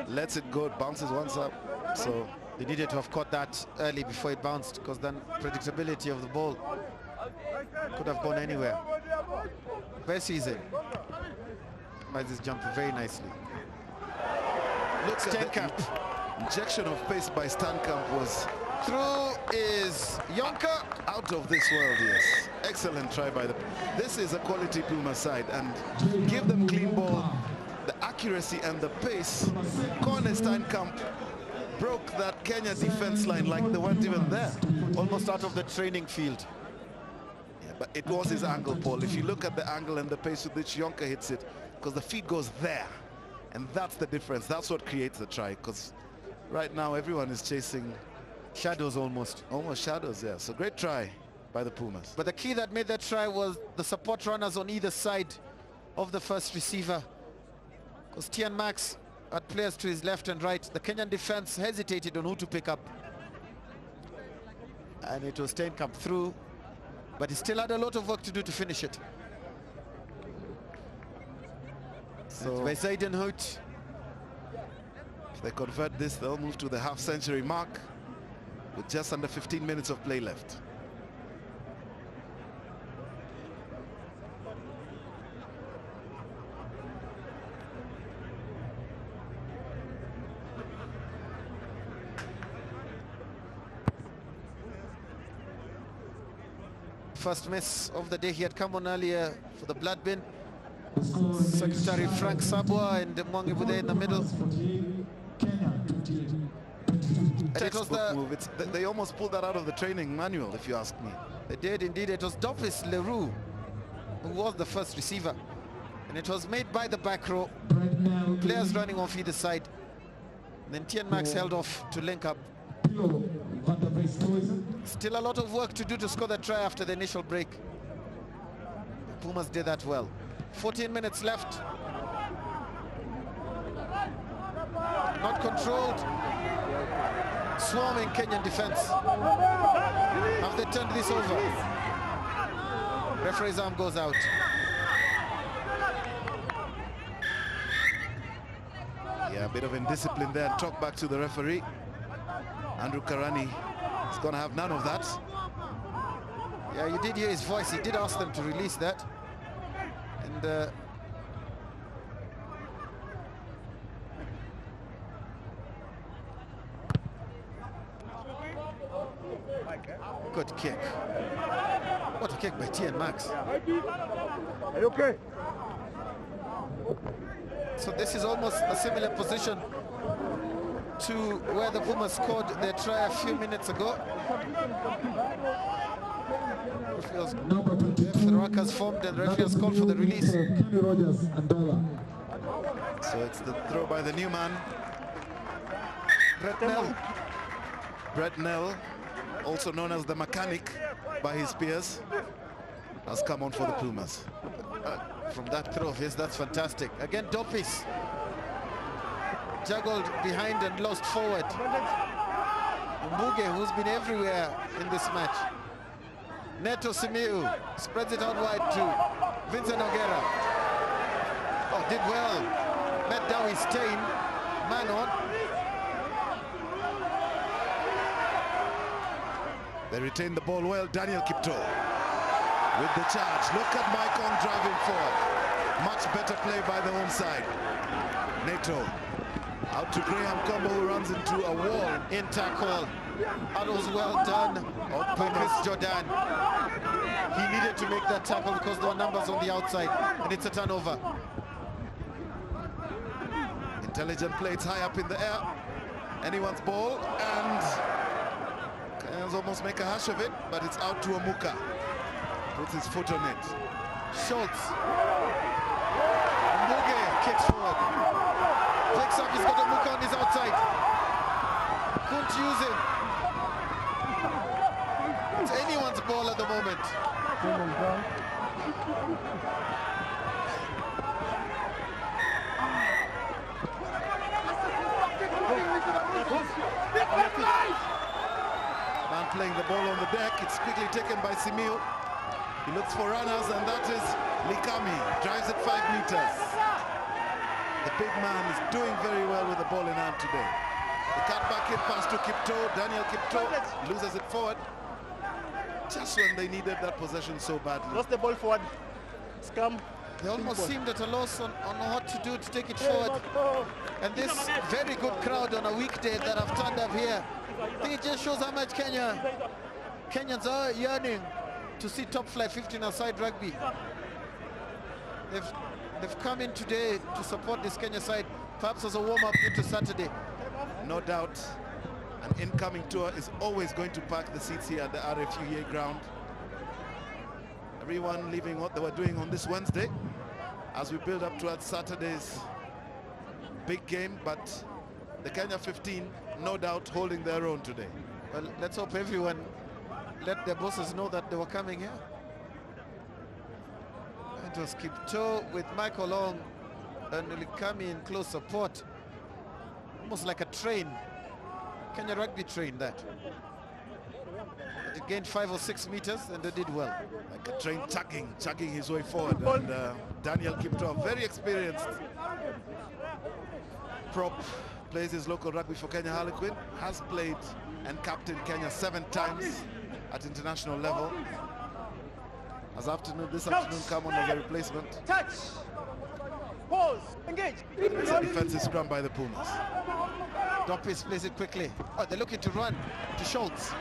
Lets it go, it bounces once up. So they needed to have caught that early before it bounced, because then predictability of the ball could have gone anywhere. Bessie by this jump very nicely. Looks Steenkamp. Injection of pace by Steenkamp was through is Yonka. Out of this world, yes. Excellent try by the... This is a quality Puma side, and give them clean ball, the accuracy and the pace. Corner Steenkamp broke that Kenya defense line like they weren't even there. Almost out of the training field. Yeah, but it was his angle, Paul. If you look at the angle and the pace with which Yonka hits it, because the feet goes there, and that's the difference. That's what creates the try, because right now everyone is chasing shadows almost. Almost shadows, yeah. So great try by the Pumas. But the key that made that try was the support runners on either side of the first receiver. Because Tian Max had players to his left and right. The Kenyan defense hesitated on who to pick up. And it was Steenkamp through, but he still had a lot of work to do to finish it. So by Zayden Hout. If they convert this, they'll move to the half-century mark with just under 15 minutes of play left. First miss of the day. He had come on earlier for the blood bin. Secretary Frank Sabwa and Mwangi were there in the middle. And it was the move. They almost pulled that out of the training manual, if you ask me. They did indeed. It was Dovis Leroux who was the first receiver, and it was made by the back row. Players running off either side. And then Tian Max held off to link up. Still a lot of work to do to score that try after the initial break. The Pumas did that well. 14 minutes left. Not controlled. Swarming Kenyan defense. Have they turned this over? Referee's arm goes out. Yeah, a bit of indiscipline there. Talk back to the referee. Andrew Karani is going to have none of that. Yeah, you did hear his voice. He did ask them to release that. And good kick. What a kick by T and Max. Are you okay? So this is almost a similar position to where the Pumas scored their try a few minutes ago. Number 22. The ruck has formed and the referee has called for the release. Kenny Rogers and Dollar. So it's the throw by the new man, Brett Nell. Brett Nell, also known as the mechanic by his peers, has come on for the Pumas. From that throw, yes, that's fantastic. Again, Dopis juggled behind and lost forward. Mbuge, who's been everywhere in this match. Neto Simiu spreads it out wide to Vincent Ogera. Oh, did well. Met Dowie Stein, man on. They retain the ball well. Daniel Kipto with the charge. Look at Maikon driving forward. Much better play by the home side. Neto out to Graham Combo, who runs into a wall. In tackle. That was well done by Chris Jordan. He needed to make that tackle because there were numbers on the outside, and it's a turnover. Intelligent play. It's high up in the air. Anyone's ball, and Kenyans almost make a hash of it, but it's out to Omuka. Puts his foot on it. Schultz. Mbuge kicks forward. Picks up, he's got Omuka on his outside. Couldn't use him. It's anyone's ball at the moment. Man playing the ball on the deck. It's quickly taken by Simiu. He looks for runners, and that is Likami. Drives it 5 meters. The big man is doing very well with the ball in hand today. The cutback in pass to Kipto. Daniel Kipto loses it forward. Just when they needed that possession so badly. Lost the ball forward. Scam. They almost seemed at a loss on what to do to take it forward. And this very good crowd on a weekday that have turned up here, I think it just shows how much Kenyans are yearning to see top flight 15 aside rugby. They've come in today to support this Kenya side, perhaps as a warm-up into Saturday. No doubt, an incoming tour is always going to pack the seats here at the RFUEA Ground. Everyone leaving what they were doing on this Wednesday as we build up towards Saturday's big game, but the Kenya 15, no doubt, holding their own today. Well, let's hope everyone let their bosses know that they were coming here. It was Kipto with Michael Long and Likami in close support. Almost like a train. Kenya rugby train that. It gained 5 or 6 meters and they did well. Like a train chugging his way forward. And Daniel Kipto, very experienced prop, plays his local rugby for Kenya Harlequin, has played and captained Kenya 7 times at international level. This afternoon come on as a replacement. Touch. Pause. Engage. It's a defensive scrum by the Pumas. Dopis plays it quickly. Oh, they're looking to run to Schultz.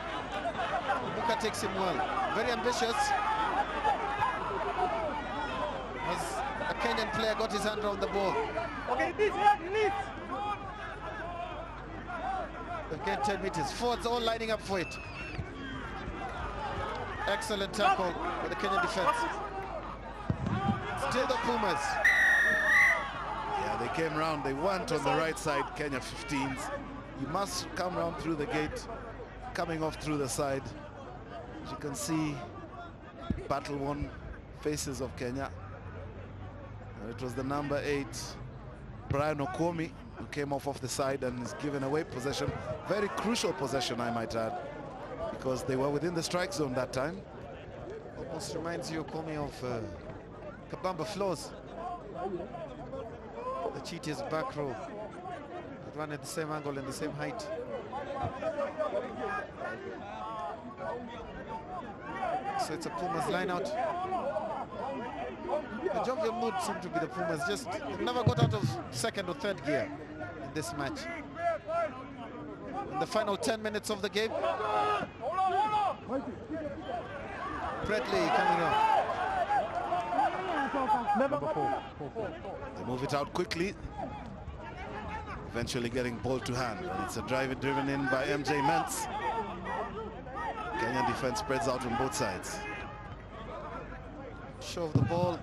Buka takes him well. Very ambitious. As a Kenyan player got his hand around the ball. Okay, this release. They've gained 10 meters. Forwards all lining up for it. Excellent tackle by the Kenyan defense. Still the Pumas. Yeah, they came round. They weren't on the right side, Kenya 15s. You must come round through the gate, coming off through the side. As you can see, battle-worn faces of Kenya. It was the number 8, Brian Okomi, who came off the side and is given away possession. Very crucial possession, I might add, because they were within the strike zone that time. Almost reminds you, Okomi, of Kabamba Flows. The Cheetahs back row. That run at the same angle and the same height. So it's a Pumas line out. The jovial mood seemed to be the Pumas. Just they've never got out of second or third gear in this match. In the final 10 minutes of the game, Bradley coming on. Number 4. They move it out quickly, eventually getting ball to hand. And it's a drive driven in by MJ Mentz. Kenyan defense spreads out on both sides. Show of the ball.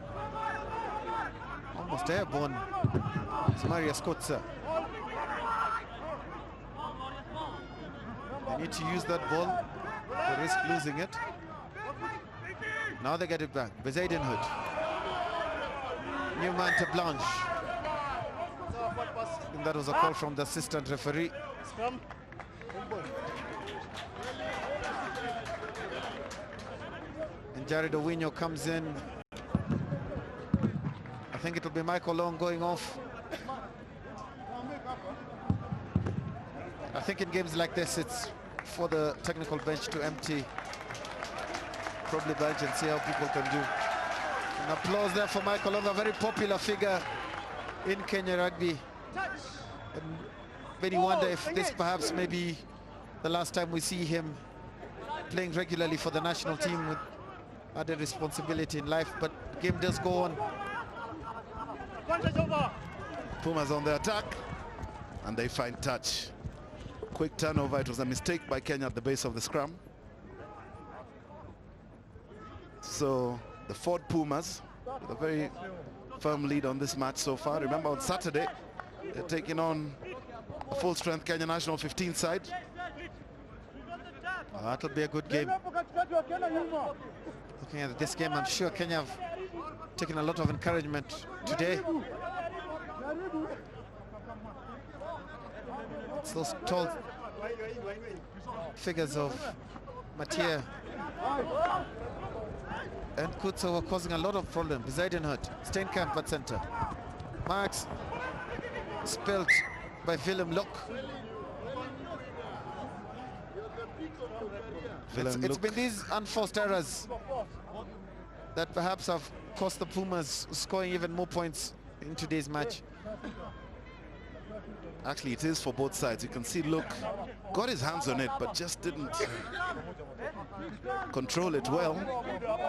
Almost airborne. It's Maria Skotsa. They need to use that ball. They risk losing it. Now they get it back. Bezaidenhood. New man to Blanche. And that was a call from the assistant referee. And Jared Owinyo comes in. I think it'll be Michael Long going off. I think in games like this, it's for the technical bench to empty probably bench and see how people can do. An applause there for Michael Long, a very popular figure in Kenya rugby. And many wonder if this perhaps may be the last time we see him playing regularly for the national team with added responsibility in life, but the game does go on. Pumas on the attack, and they find touch. Quick turnover. It was a mistake by Kenya at the base of the scrum. So the Ford Pumas with a very firm lead on this match so far. Remember, on Saturday they're taking on a full-strength Kenya national 15 side. That'll be a good game. Looking at this game, I'm sure Kenya have taken a lot of encouragement today. It's those tall figures of Mathieu and Kutso were causing a lot of problems. Zeidenhut, Steenkamp at center. Marks spilled by Willem Lok. It's been these unforced errors that perhaps have cost the Pumas scoring even more points in today's match. Actually, it is for both sides. You can see Luke got his hands on it, but just didn't control it well.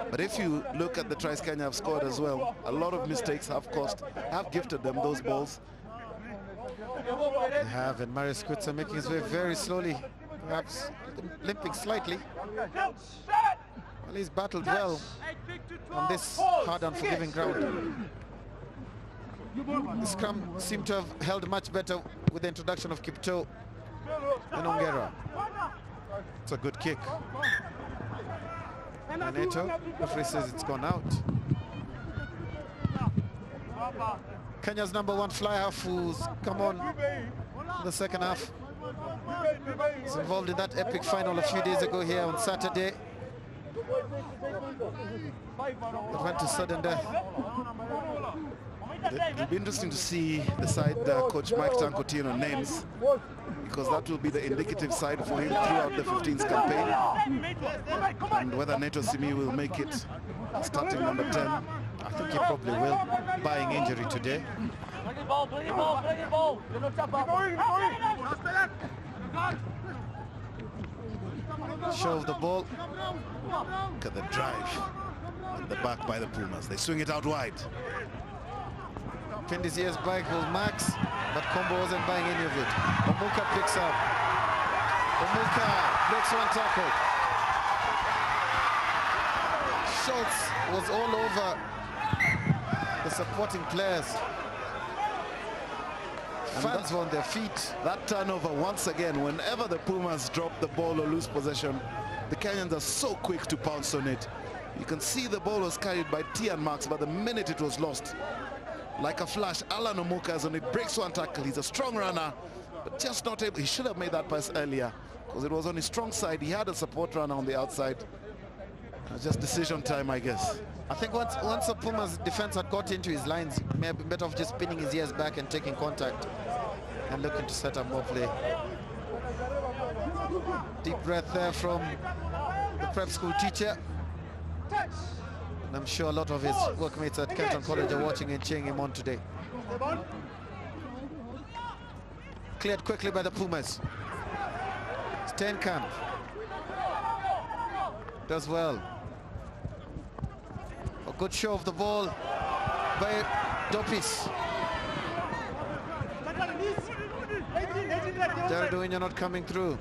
But if you look at the tries Kenya have scored as well, a lot of mistakes have gifted them those balls. They have, and Marius Kutsa making his way very slowly, perhaps limping slightly. Well, he's battled well on this hard, unforgiving ground. The scrum seemed to have held much better with the introduction of Kipto and Ongera. It's a good kick. Neto, referee says it's gone out. Kenya's #1 fly half, who's come on in the second half, was involved in that epic final a few days ago here on Saturday. It went to sudden death. It'll be interesting to see the side Coach Mike Tankotino names, because that will be the indicative side for him throughout the 15th campaign, and whether Neto Simi will make it starting #10. I think he probably will, barring injury today. Show of the ball. Look at the drive and the back by the Pumas. They swing it out wide. Pinned his ears back was Max, but Combo wasn't buying any of it. Omuka picks up. Omuka breaks one tackle. Schultz was all over the supporting players. Fans were on their feet. That turnover once again, whenever the Pumas drop the ball or lose possession, the Kenyans are so quick to pounce on it. You can see the ball was carried by Tian Marks, but the minute it was lost, like a flash, Alan Omuka is on it, breaks one tackle. He's a strong runner, but just not able. He should have made that pass earlier, because it was on his strong side. He had a support runner on the outside. Just decision time, I guess. I think once the Pumas defense had got into his lines, he may have been better off just pinning his ears back and taking contact and looking to set up more play. Deep breath there from the prep school teacher. And I'm sure a lot of his workmates at Canton College are watching and cheering him on today. Cleared quickly by the Pumas. Steenkamp does well. A good show of the ball by Dopis. Jaraduinha not coming through.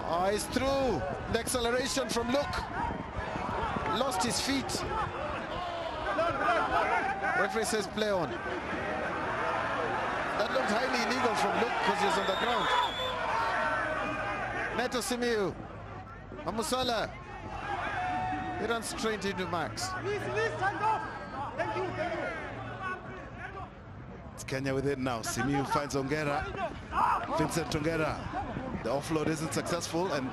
Oh, he's through. The acceleration from Luke. Lost his feet. Referee says play on. That looked highly illegal from Luke because he was on the ground. Neto Simiu. Amusala. He runs straight into Max. It's Kenya with it now. Simiu finds Ongera. Vincent Ongera. The offload isn't successful and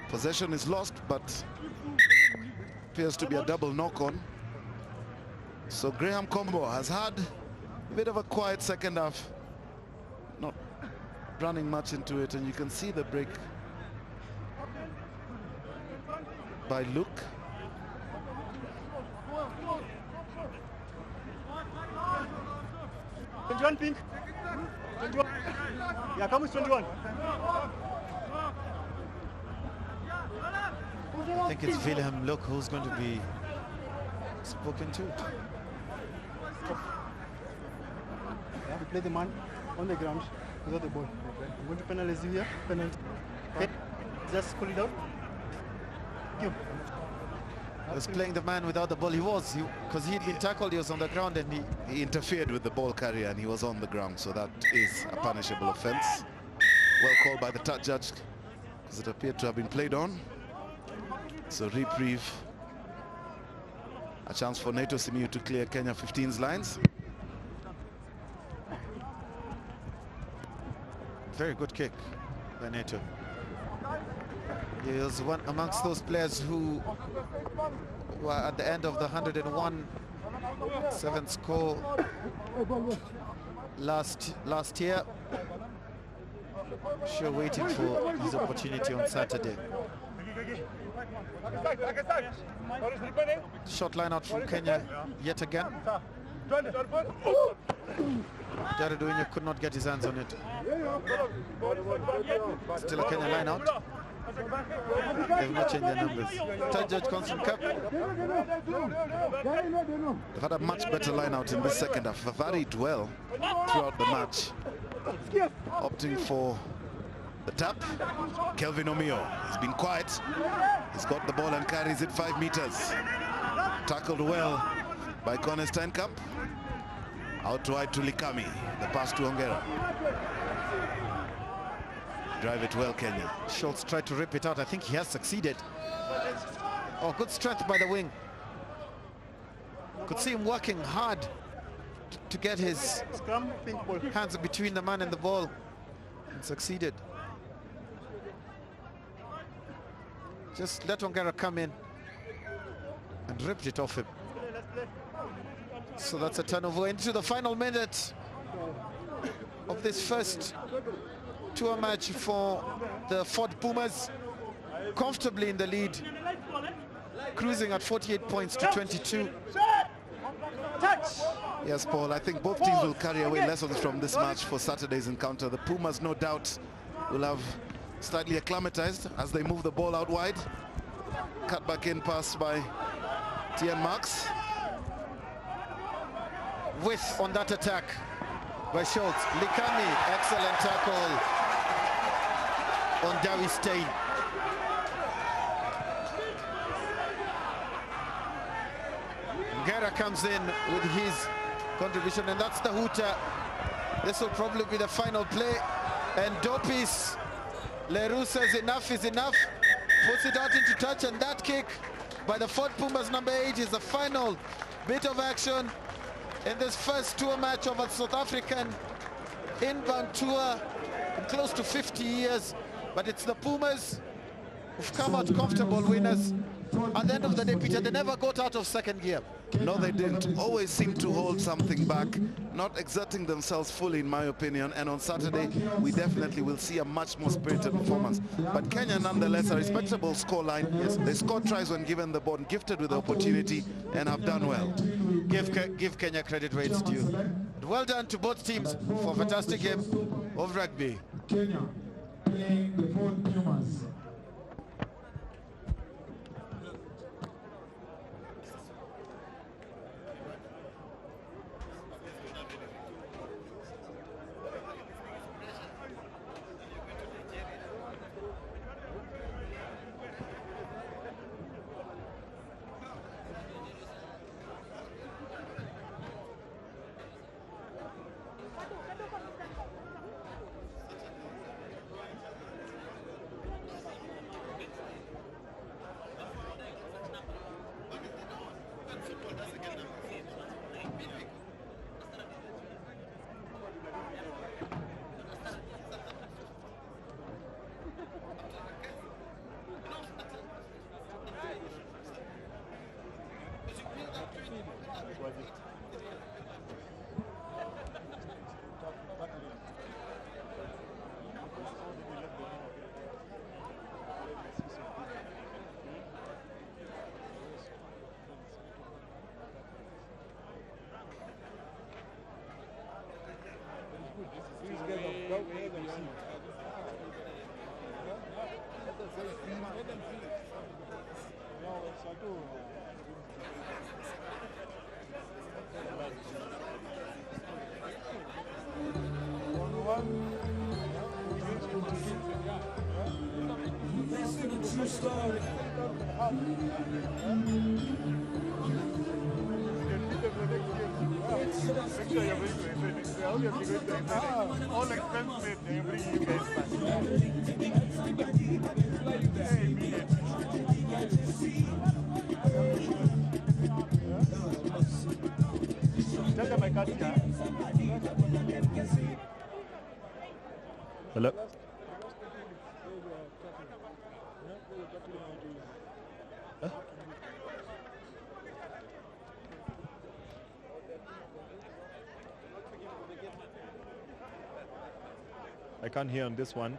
possession is lost, but appears to be a double knock-on. So Graham Combo has had a bit of a quiet second half, not running much into it, and you can see the break by Luke. Pink. 21. Yeah, come with 21. I think it's Wilhelm Luck who's going to be spoken to. Yeah, we play the man on the ground without the ball. I'm going to penalize you here. Penalty. Okay. Just pull it out. Thank you. He was playing the man without the ball. He was, because he'd been tackled, he was on the ground, and He interfered with the ball carrier and he was on the ground, so that is a punishable offense. Well called by the touch judge because it appeared to have been played on. So reprieve. A chance for Neto Simiu to clear Kenya 15's lines. very good kick by Neto. He was one amongst those players who were at the end of the 101-7 score last year. Sure, waiting for his opportunity on Saturday. Short line out from Kenya yet again. Jaraduinha could not get his hands on it. Still a Kenya line out. They've not changed their numbers. Third judge Constant Cup. They've had a much better line out in this second half. They've varied well throughout the match. Opting for the tap. Kelvin Omio has been quiet. He's got the ball and carries it 5 meters. Tackled well by Connor Steenkamp. Out wide to Likami. The pass to Ongera. Drive it well, Kenya. Schultz tried to rip it out. I think he has succeeded. Oh, good strength by the wing. Could see him working hard to get his hands between the man and the ball, and succeeded. Just let Ongera come in and ripped it off him. So that's a turnover into the final minute of this first tour match for the Ford Pumas. Comfortably in the lead, cruising at 48 points to 22. Yes, Paul, I think both teams will carry away lessons from this match for Saturday's encounter. The Pumas, no doubt, will have slightly acclimatized as they move the ball out wide. Cut back in pass by Tian Marks. With on that attack by Schultz. Likami, excellent tackle on Dawi Stein. Ngera comes in with his contribution, and that's the hooter. This will probably be the final play. And Dopis, Leroux says enough is enough. Puts it out into touch, and that kick by the Ford Pumas number 8 is the final bit of action in this first tour match of a South African inbound tour in close to 50 years. But it's the Pumas who've come out comfortable winners. At the end of the day, Peter, they never got out of second gear. No, they didn't. Always seem to hold something back, not exerting themselves fully, in my opinion. And on Saturday, we definitely will see a much more spirited performance. But Kenya, nonetheless, a respectable scoreline. Yes, they scored tries when given the ball, gifted with the opportunity, and have done well. Give Kenya credit where it's due. Well done to both teams for a fantastic game of rugby. Kenya playing the Pumas. All expenses every year. Hello. Huh? I can't hear on this one.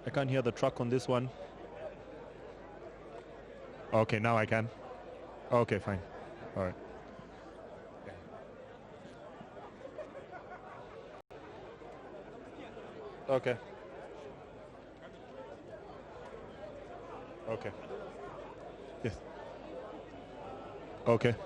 I can't hear the truck on this one. Okay, now I can. Okay, fine. All right. Okay. Okay. Yes. Okay. Okay.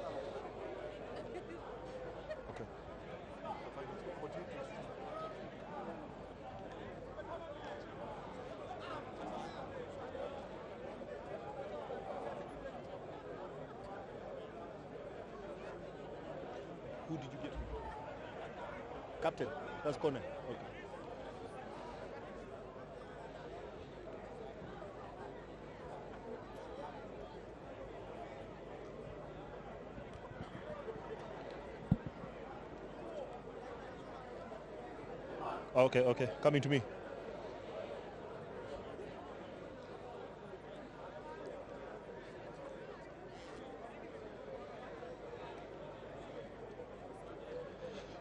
Who did you get? Captain. That's corner. Okay. Okay, okay. Coming to me.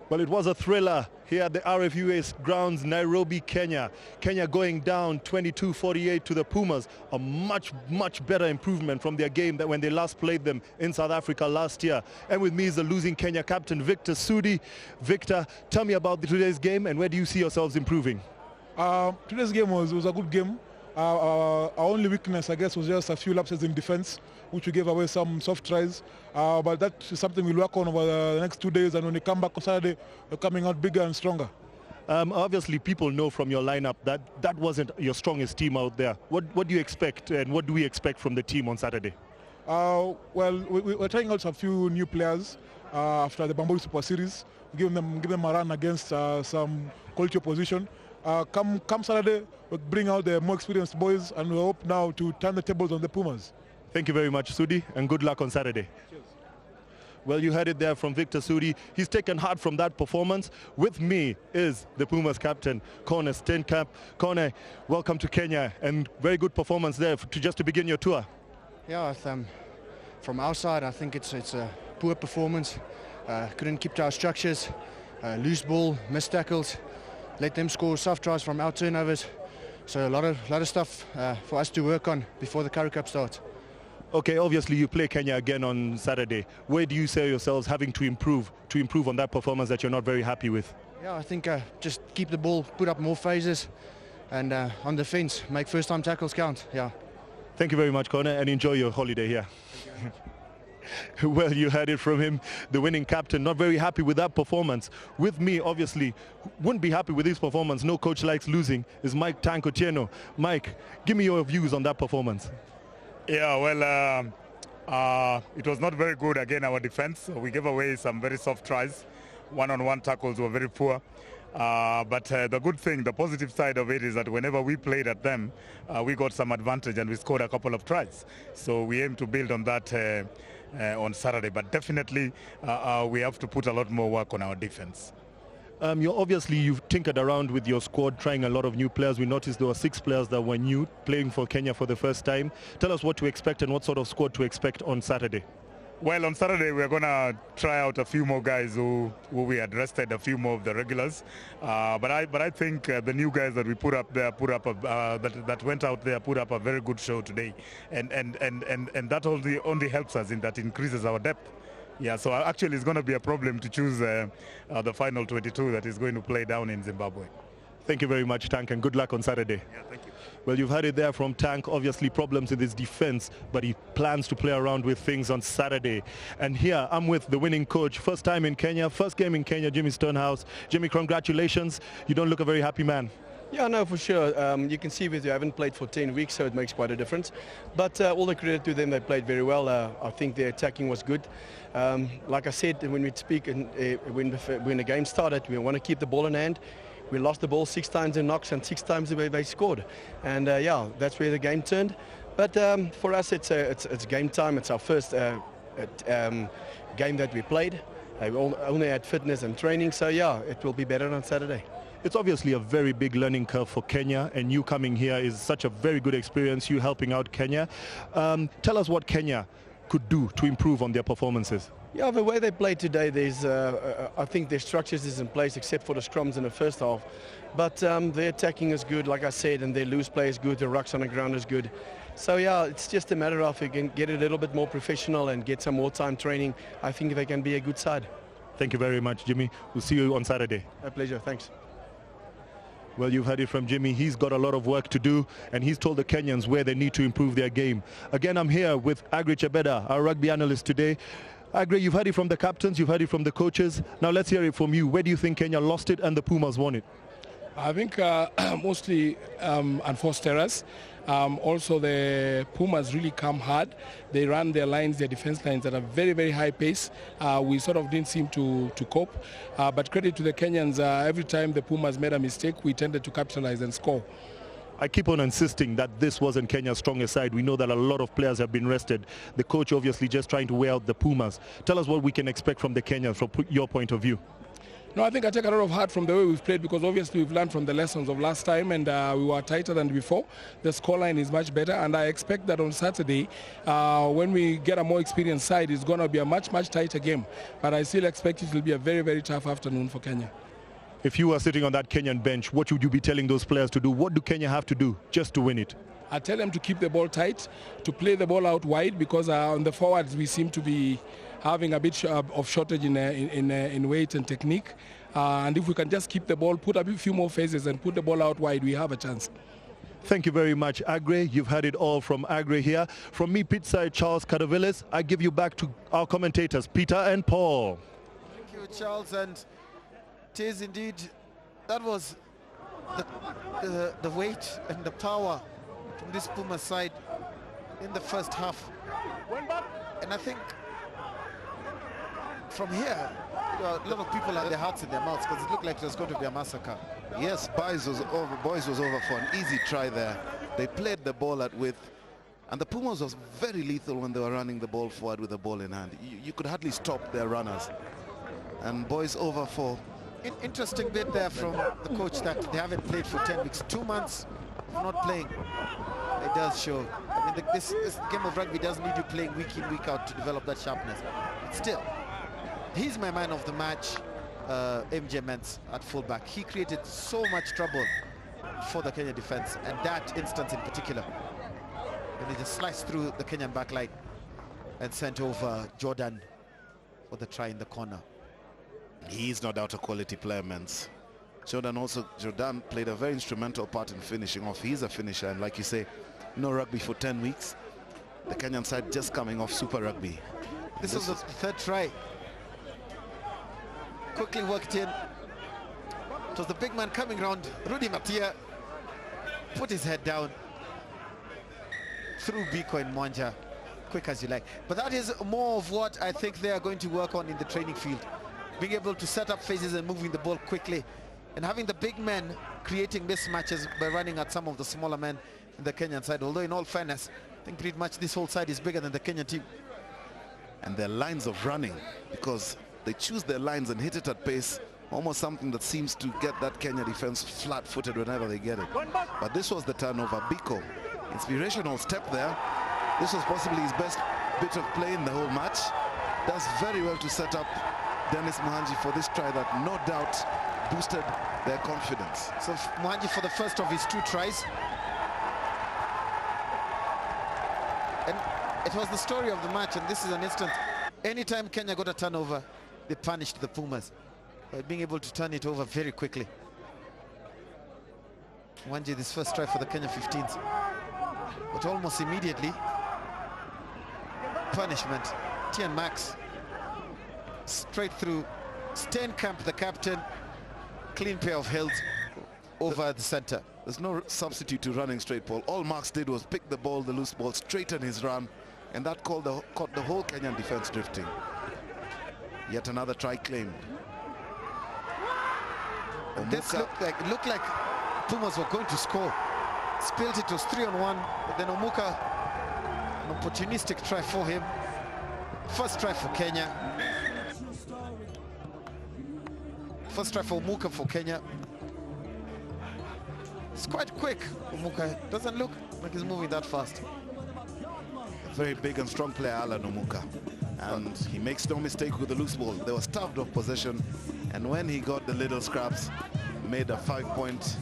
Well, it was a thriller here at the RFUEA Grounds, Nairobi, Kenya. Kenya going down 22-48 to the Pumas. A much, much better improvement from their game that when they last played them in South Africa last year. And with me is the losing Kenya captain, Victor Sudi. Victor, tell me about today's game and where do you see yourselves improving? Today's game was a good game. Our only weakness, I guess, was just a few lapses in defense, which we gave away some soft tries. But that's something we'll work on over the next 2 days, and when we come back on Saturday, we're coming out bigger and stronger. Obviously, people know from your lineup that that wasn't your strongest team out there. What do you expect, and what do we expect from the team on Saturday? Well, we're trying out a few new players after the Bamboo Super Series, give them a run against some quality opposition. Come Saturday, we'll bring out the more experienced boys, and we hope now to turn the tables on the Pumas. Thank you very much, Sudi, and good luck on Saturday. Cheers. Well, you heard it there from Victor Sudi. He's taken heart from that performance. With me is the Pumas captain, Kone Steenkamp. Kone, welcome to Kenya, and very good performance there just to begin your tour. Yeah, from our side, I think it's a poor performance. Couldn't keep to our structures. Loose ball, missed tackles, let them score soft tries from our turnovers. So a lot of stuff for us to work on before the Currie Cup starts. Okay, obviously you play Kenya again on Saturday. Where do you see yourselves having to improve on that performance that you're not very happy with? Yeah, I think just keep the ball, put up more phases, and on defense, make first-time tackles count. Yeah. Thank you very much, Connor, and enjoy your holiday here. Well, you heard it from him, the winning captain, not very happy with that performance. With me, obviously, wouldn't be happy with his performance. No coach likes losing, is Mike Tanko Cheno. Mike, give me your views on that performance. Yeah, well, it was not very good again, our defense. We gave away some very soft tries. One-on-one tackles were very poor. But the good thing, the positive side of it is that whenever we played at them, we got some advantage and we scored a couple of tries. So we aim to build on that on Saturday. But definitely we have to put a lot more work on our defense. You've tinkered around with your squad, trying a lot of new players. We noticed there were 6 players that were new, playing for Kenya for the first time. Tell us what to expect and what sort of squad to expect on Saturday. Well, on Saturday we're going to try out a few more guys who we had rested, a few more of the regulars. But I think the new guys that we put up there, that went out there, put up a very good show today, and that only helps us in that increases our depth. Yeah, so actually it's going to be a problem to choose the final 22 that is going to play down in Zimbabwe. Thank you very much, Tank, and good luck on Saturday. Yeah, thank you. Well, you've heard it there from Tank. Obviously problems in his defense, but he plans to play around with things on Saturday. And here I'm with the winning coach. First time in Kenya, first game in Kenya, Jimmy Stonehouse. Jimmy, congratulations. You don't look a very happy man. Yeah, no, for sure. You can see with you, I haven't played for 10 weeks, so it makes quite a difference. But all the credit to them, they played very well. I think their attacking was good. Like I said, when we speak, when the game started, we want to keep the ball in hand. We lost the ball 6 times in knocks and 6 times they scored. And yeah, that's where the game turned. But for us, it's game time. It's our first game that we played. We only had fitness and training, so yeah, it will be better on Saturday. It's obviously a very big learning curve for Kenya, and you coming here is such a very good experience, you helping out Kenya. Tell us what Kenya could do to improve on their performances. Yeah, the way they played today, I think their structures is in place except for the scrums in the first half. But their attacking is good, like I said, and their loose play is good, the rucks on the ground is good. So yeah, it's just a matter of if you can get a little bit more professional and get some more time training. I think they can be a good side. Thank you very much, Jimmy. We'll see you on Saturday. A pleasure, thanks. Well, you've heard it from Jimmy. He's got a lot of work to do, and he's told the Kenyans where they need to improve their game. Again, I'm here with Agri Chebeda, our rugby analyst today. Agri, you've heard it from the captains, you've heard it from the coaches. Now let's hear it from you. Where do you think Kenya lost it and the Pumas won it? I think mostly unforced errors. Also, the Pumas really come hard. They run their lines, their defense lines at a very, very high pace. We sort of didn't seem to cope. But credit to the Kenyans, every time the Pumas made a mistake, we tended to capitalize and score. I keep on insisting that this wasn't Kenya's strongest side. We know that a lot of players have been rested. The coach obviously just trying to wear out the Pumas. Tell us what we can expect from the Kenyans from your point of view. No, I think I take a lot of heart from the way we've played, because obviously we've learned from the lessons of last time, and we were tighter than before. The scoreline is much better, and I expect that on Saturday, when we get a more experienced side, it's going to be a much, much tighter game. But I still expect it will be a very, very tough afternoon for Kenya. If you were sitting on that Kenyan bench, what would you be telling those players to do? What do Kenya have to do just to win it? I tell them to keep the ball tight, to play the ball out wide, because on the forwards we seem to be having a bit of shortage in weight and technique. And if we can just keep the ball, put a few more phases and put the ball out wide, we have a chance. Thank you very much, Agre. You've heard it all from Agre here. From me, Pizza Charles Cadavillis, I give you back to our commentators, Peter and Paul. Thank you, Charles. And it is indeed, that was the weight and the power from this Puma side in the first half. And I think from here, a lot of people had their hearts in their mouths, because it looked like it was going to be a massacre. Yes, Boys was over for an easy try there. They played the ball at width, And the Pumas was very lethal when they were running the ball forward with the ball in hand. You could hardly stop their runners. And boys over for... Interesting bit there from the coach that they haven't played for 10 weeks. 2 months of not playing. It does show. I mean, this game of rugby doesn't need you playing week in, week out to develop that sharpness. But still, he's my man of the match, MJ Mens at fullback. He created so much trouble for the Kenya defense, and that instance in particular. And he just sliced through the Kenyan backline and sent over Jordan for the try in the corner. He's no doubt a quality player, Mens. Jordan played a very instrumental part in finishing off. He's a finisher, and like you say, no rugby for 10 weeks. The Kenyan side just coming off Super Rugby. This was the third try. Quickly worked in. It was the big man coming round. Rudy Matia put his head down. Through Biko and Mwanja, quick as you like. But that is more of what I think they are going to work on in the training field. Being able to set up phases and moving the ball quickly. And having the big men creating mismatches by running at some of the smaller men in the Kenyan side. Although in all fairness, I think pretty much this whole side is bigger than the Kenyan team. And their lines of running, because they choose their lines and hit it at pace, almost something that seems to get that Kenya defense flat-footed whenever they get it. But this was the turnover. Biko, inspirational step there. This was possibly his best bit of play in the whole match. Does very well to set up Dennis Muhanji for this try that no doubt boosted their confidence. So Muhanji for the first of his 2 tries. And it was the story of the match, and this is an instant. Anytime Kenya got a turnover, they punished the Pumas by being able to turn it over very quickly. Muhanji, this first try for the Kenya 15s. But almost immediately, punishment. Tian Max straight through. Steenkamp, the captain, clean pair of heels over the center. There's no substitute to running straight, Paul. All Max did was pick the ball, the loose ball, straighten his run, and that caught the whole Kenyan defense drifting. Yet another try claimed. This looked like Pumas were going to score. Spilled it, was 3-on-1, but then Omuka, an opportunistic try for him. First try for Kenya. First try for Omuka for Kenya. It's quite quick. Omuka doesn't look like he's moving that fast. A very big and strong player, Alan Omuka. And he makes no mistake with the loose ball. They were starved of possession, and when he got the little scraps, made a 5-point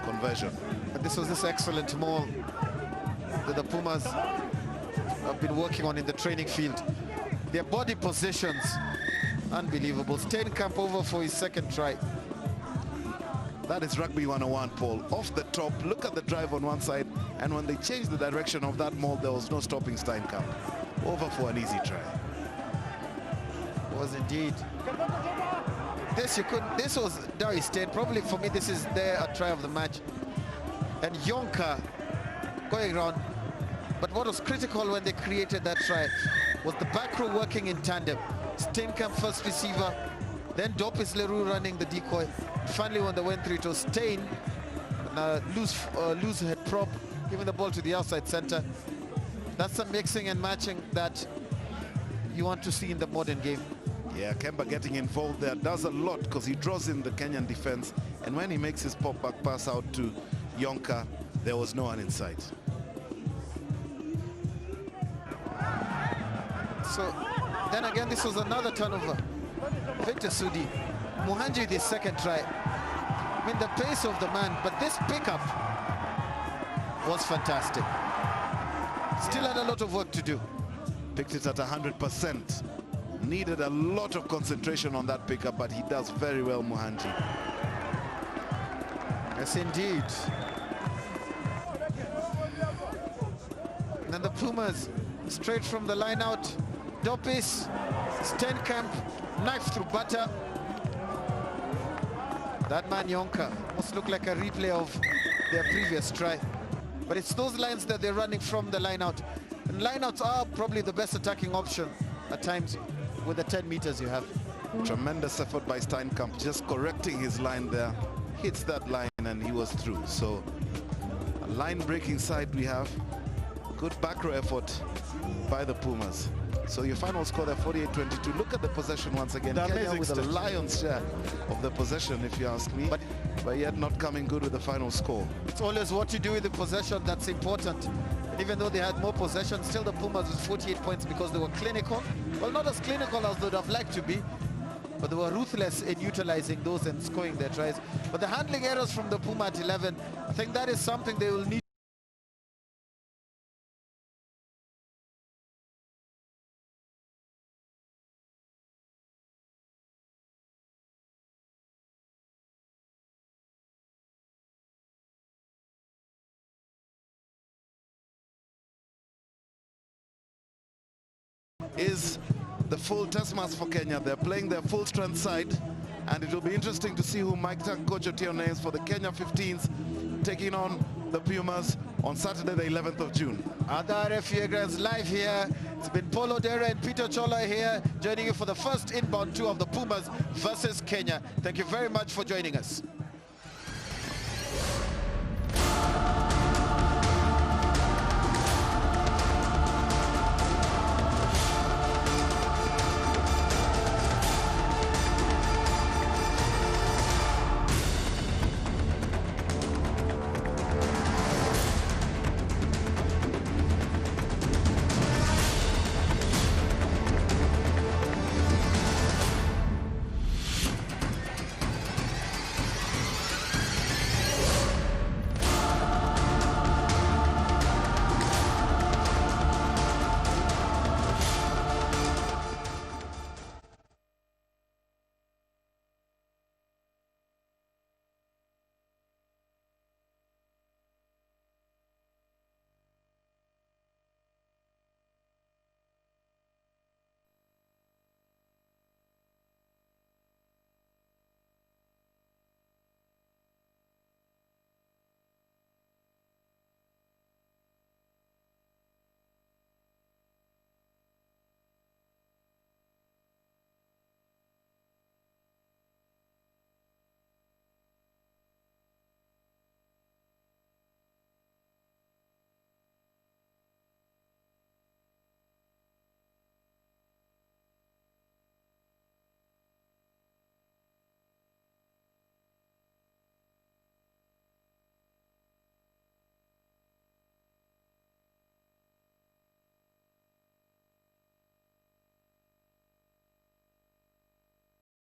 conversion. And this was this excellent maul that the Pumas have been working on in the training field. Their body positions, unbelievable. Steenkamp over for his second try. That is rugby 101, Paul. Off the top, look at the drive on one side, and when they changed the direction of that maul, there was no stopping Steenkamp. Over for an easy try. It was indeed. This was Dari State. Probably for me, this is a try of the match. And Yonka going around. But what was critical when they created that try was the back row working in tandem. Steenkamp first receiver, then Dopis Leroux running the decoy. Finally, when they went through, it was Stein, loose head prop, giving the ball to the outside center. That's some mixing and matching that you want to see in the modern game. Yeah, Kemba getting involved there does a lot because he draws in the Kenyan defense, and when he makes his pop-back pass out to Yonka, there was no one in sight. So then again, this was another turnover. Victor Sudi, Muhanji with his second try. I mean, the pace of the man, but this pickup was fantastic. Still had a lot of work to do. Picked it at 100%. Needed a lot of concentration on that pickup, but he does very well, Muhanji. Yes, indeed. And then the Pumas, straight from the line out. Dopis, Steenkamp, knife through butter. That man Yonka must look like a replay of their previous try. But it's those lines that they're running from the line out. And line outs are probably the best attacking option at times with the 10 meters you have. Tremendous effort by Steenkamp, just correcting his line there. Hits that line and he was through. So a line breaking side we have. Good back row effort by the Pumas. So your final score there, 48-22. Look at the possession once again. Kenya with a lion's share of the possession, if you ask me, but yet not coming good with the final score. It's always what you do with the possession that's important. And even though they had more possession, still the Pumas with 48 points because they were clinical. Well, not as clinical as they would have liked to be, but they were ruthless in utilizing those and scoring their tries. But the handling errors from the Puma at 11, I think that is something they will need. Is the full test match for Kenya. They're playing their full strength side, and it will be interesting to see who Mike Tang, coach Otieno, names for the Kenya 15s taking on the Pumas on Saturday the 11th of June. Other RFUEA Grounds live here. It's been Polo Dera and Peter Chola here joining you for the first inbound tour of the Pumas versus Kenya. Thank you very much for joining us.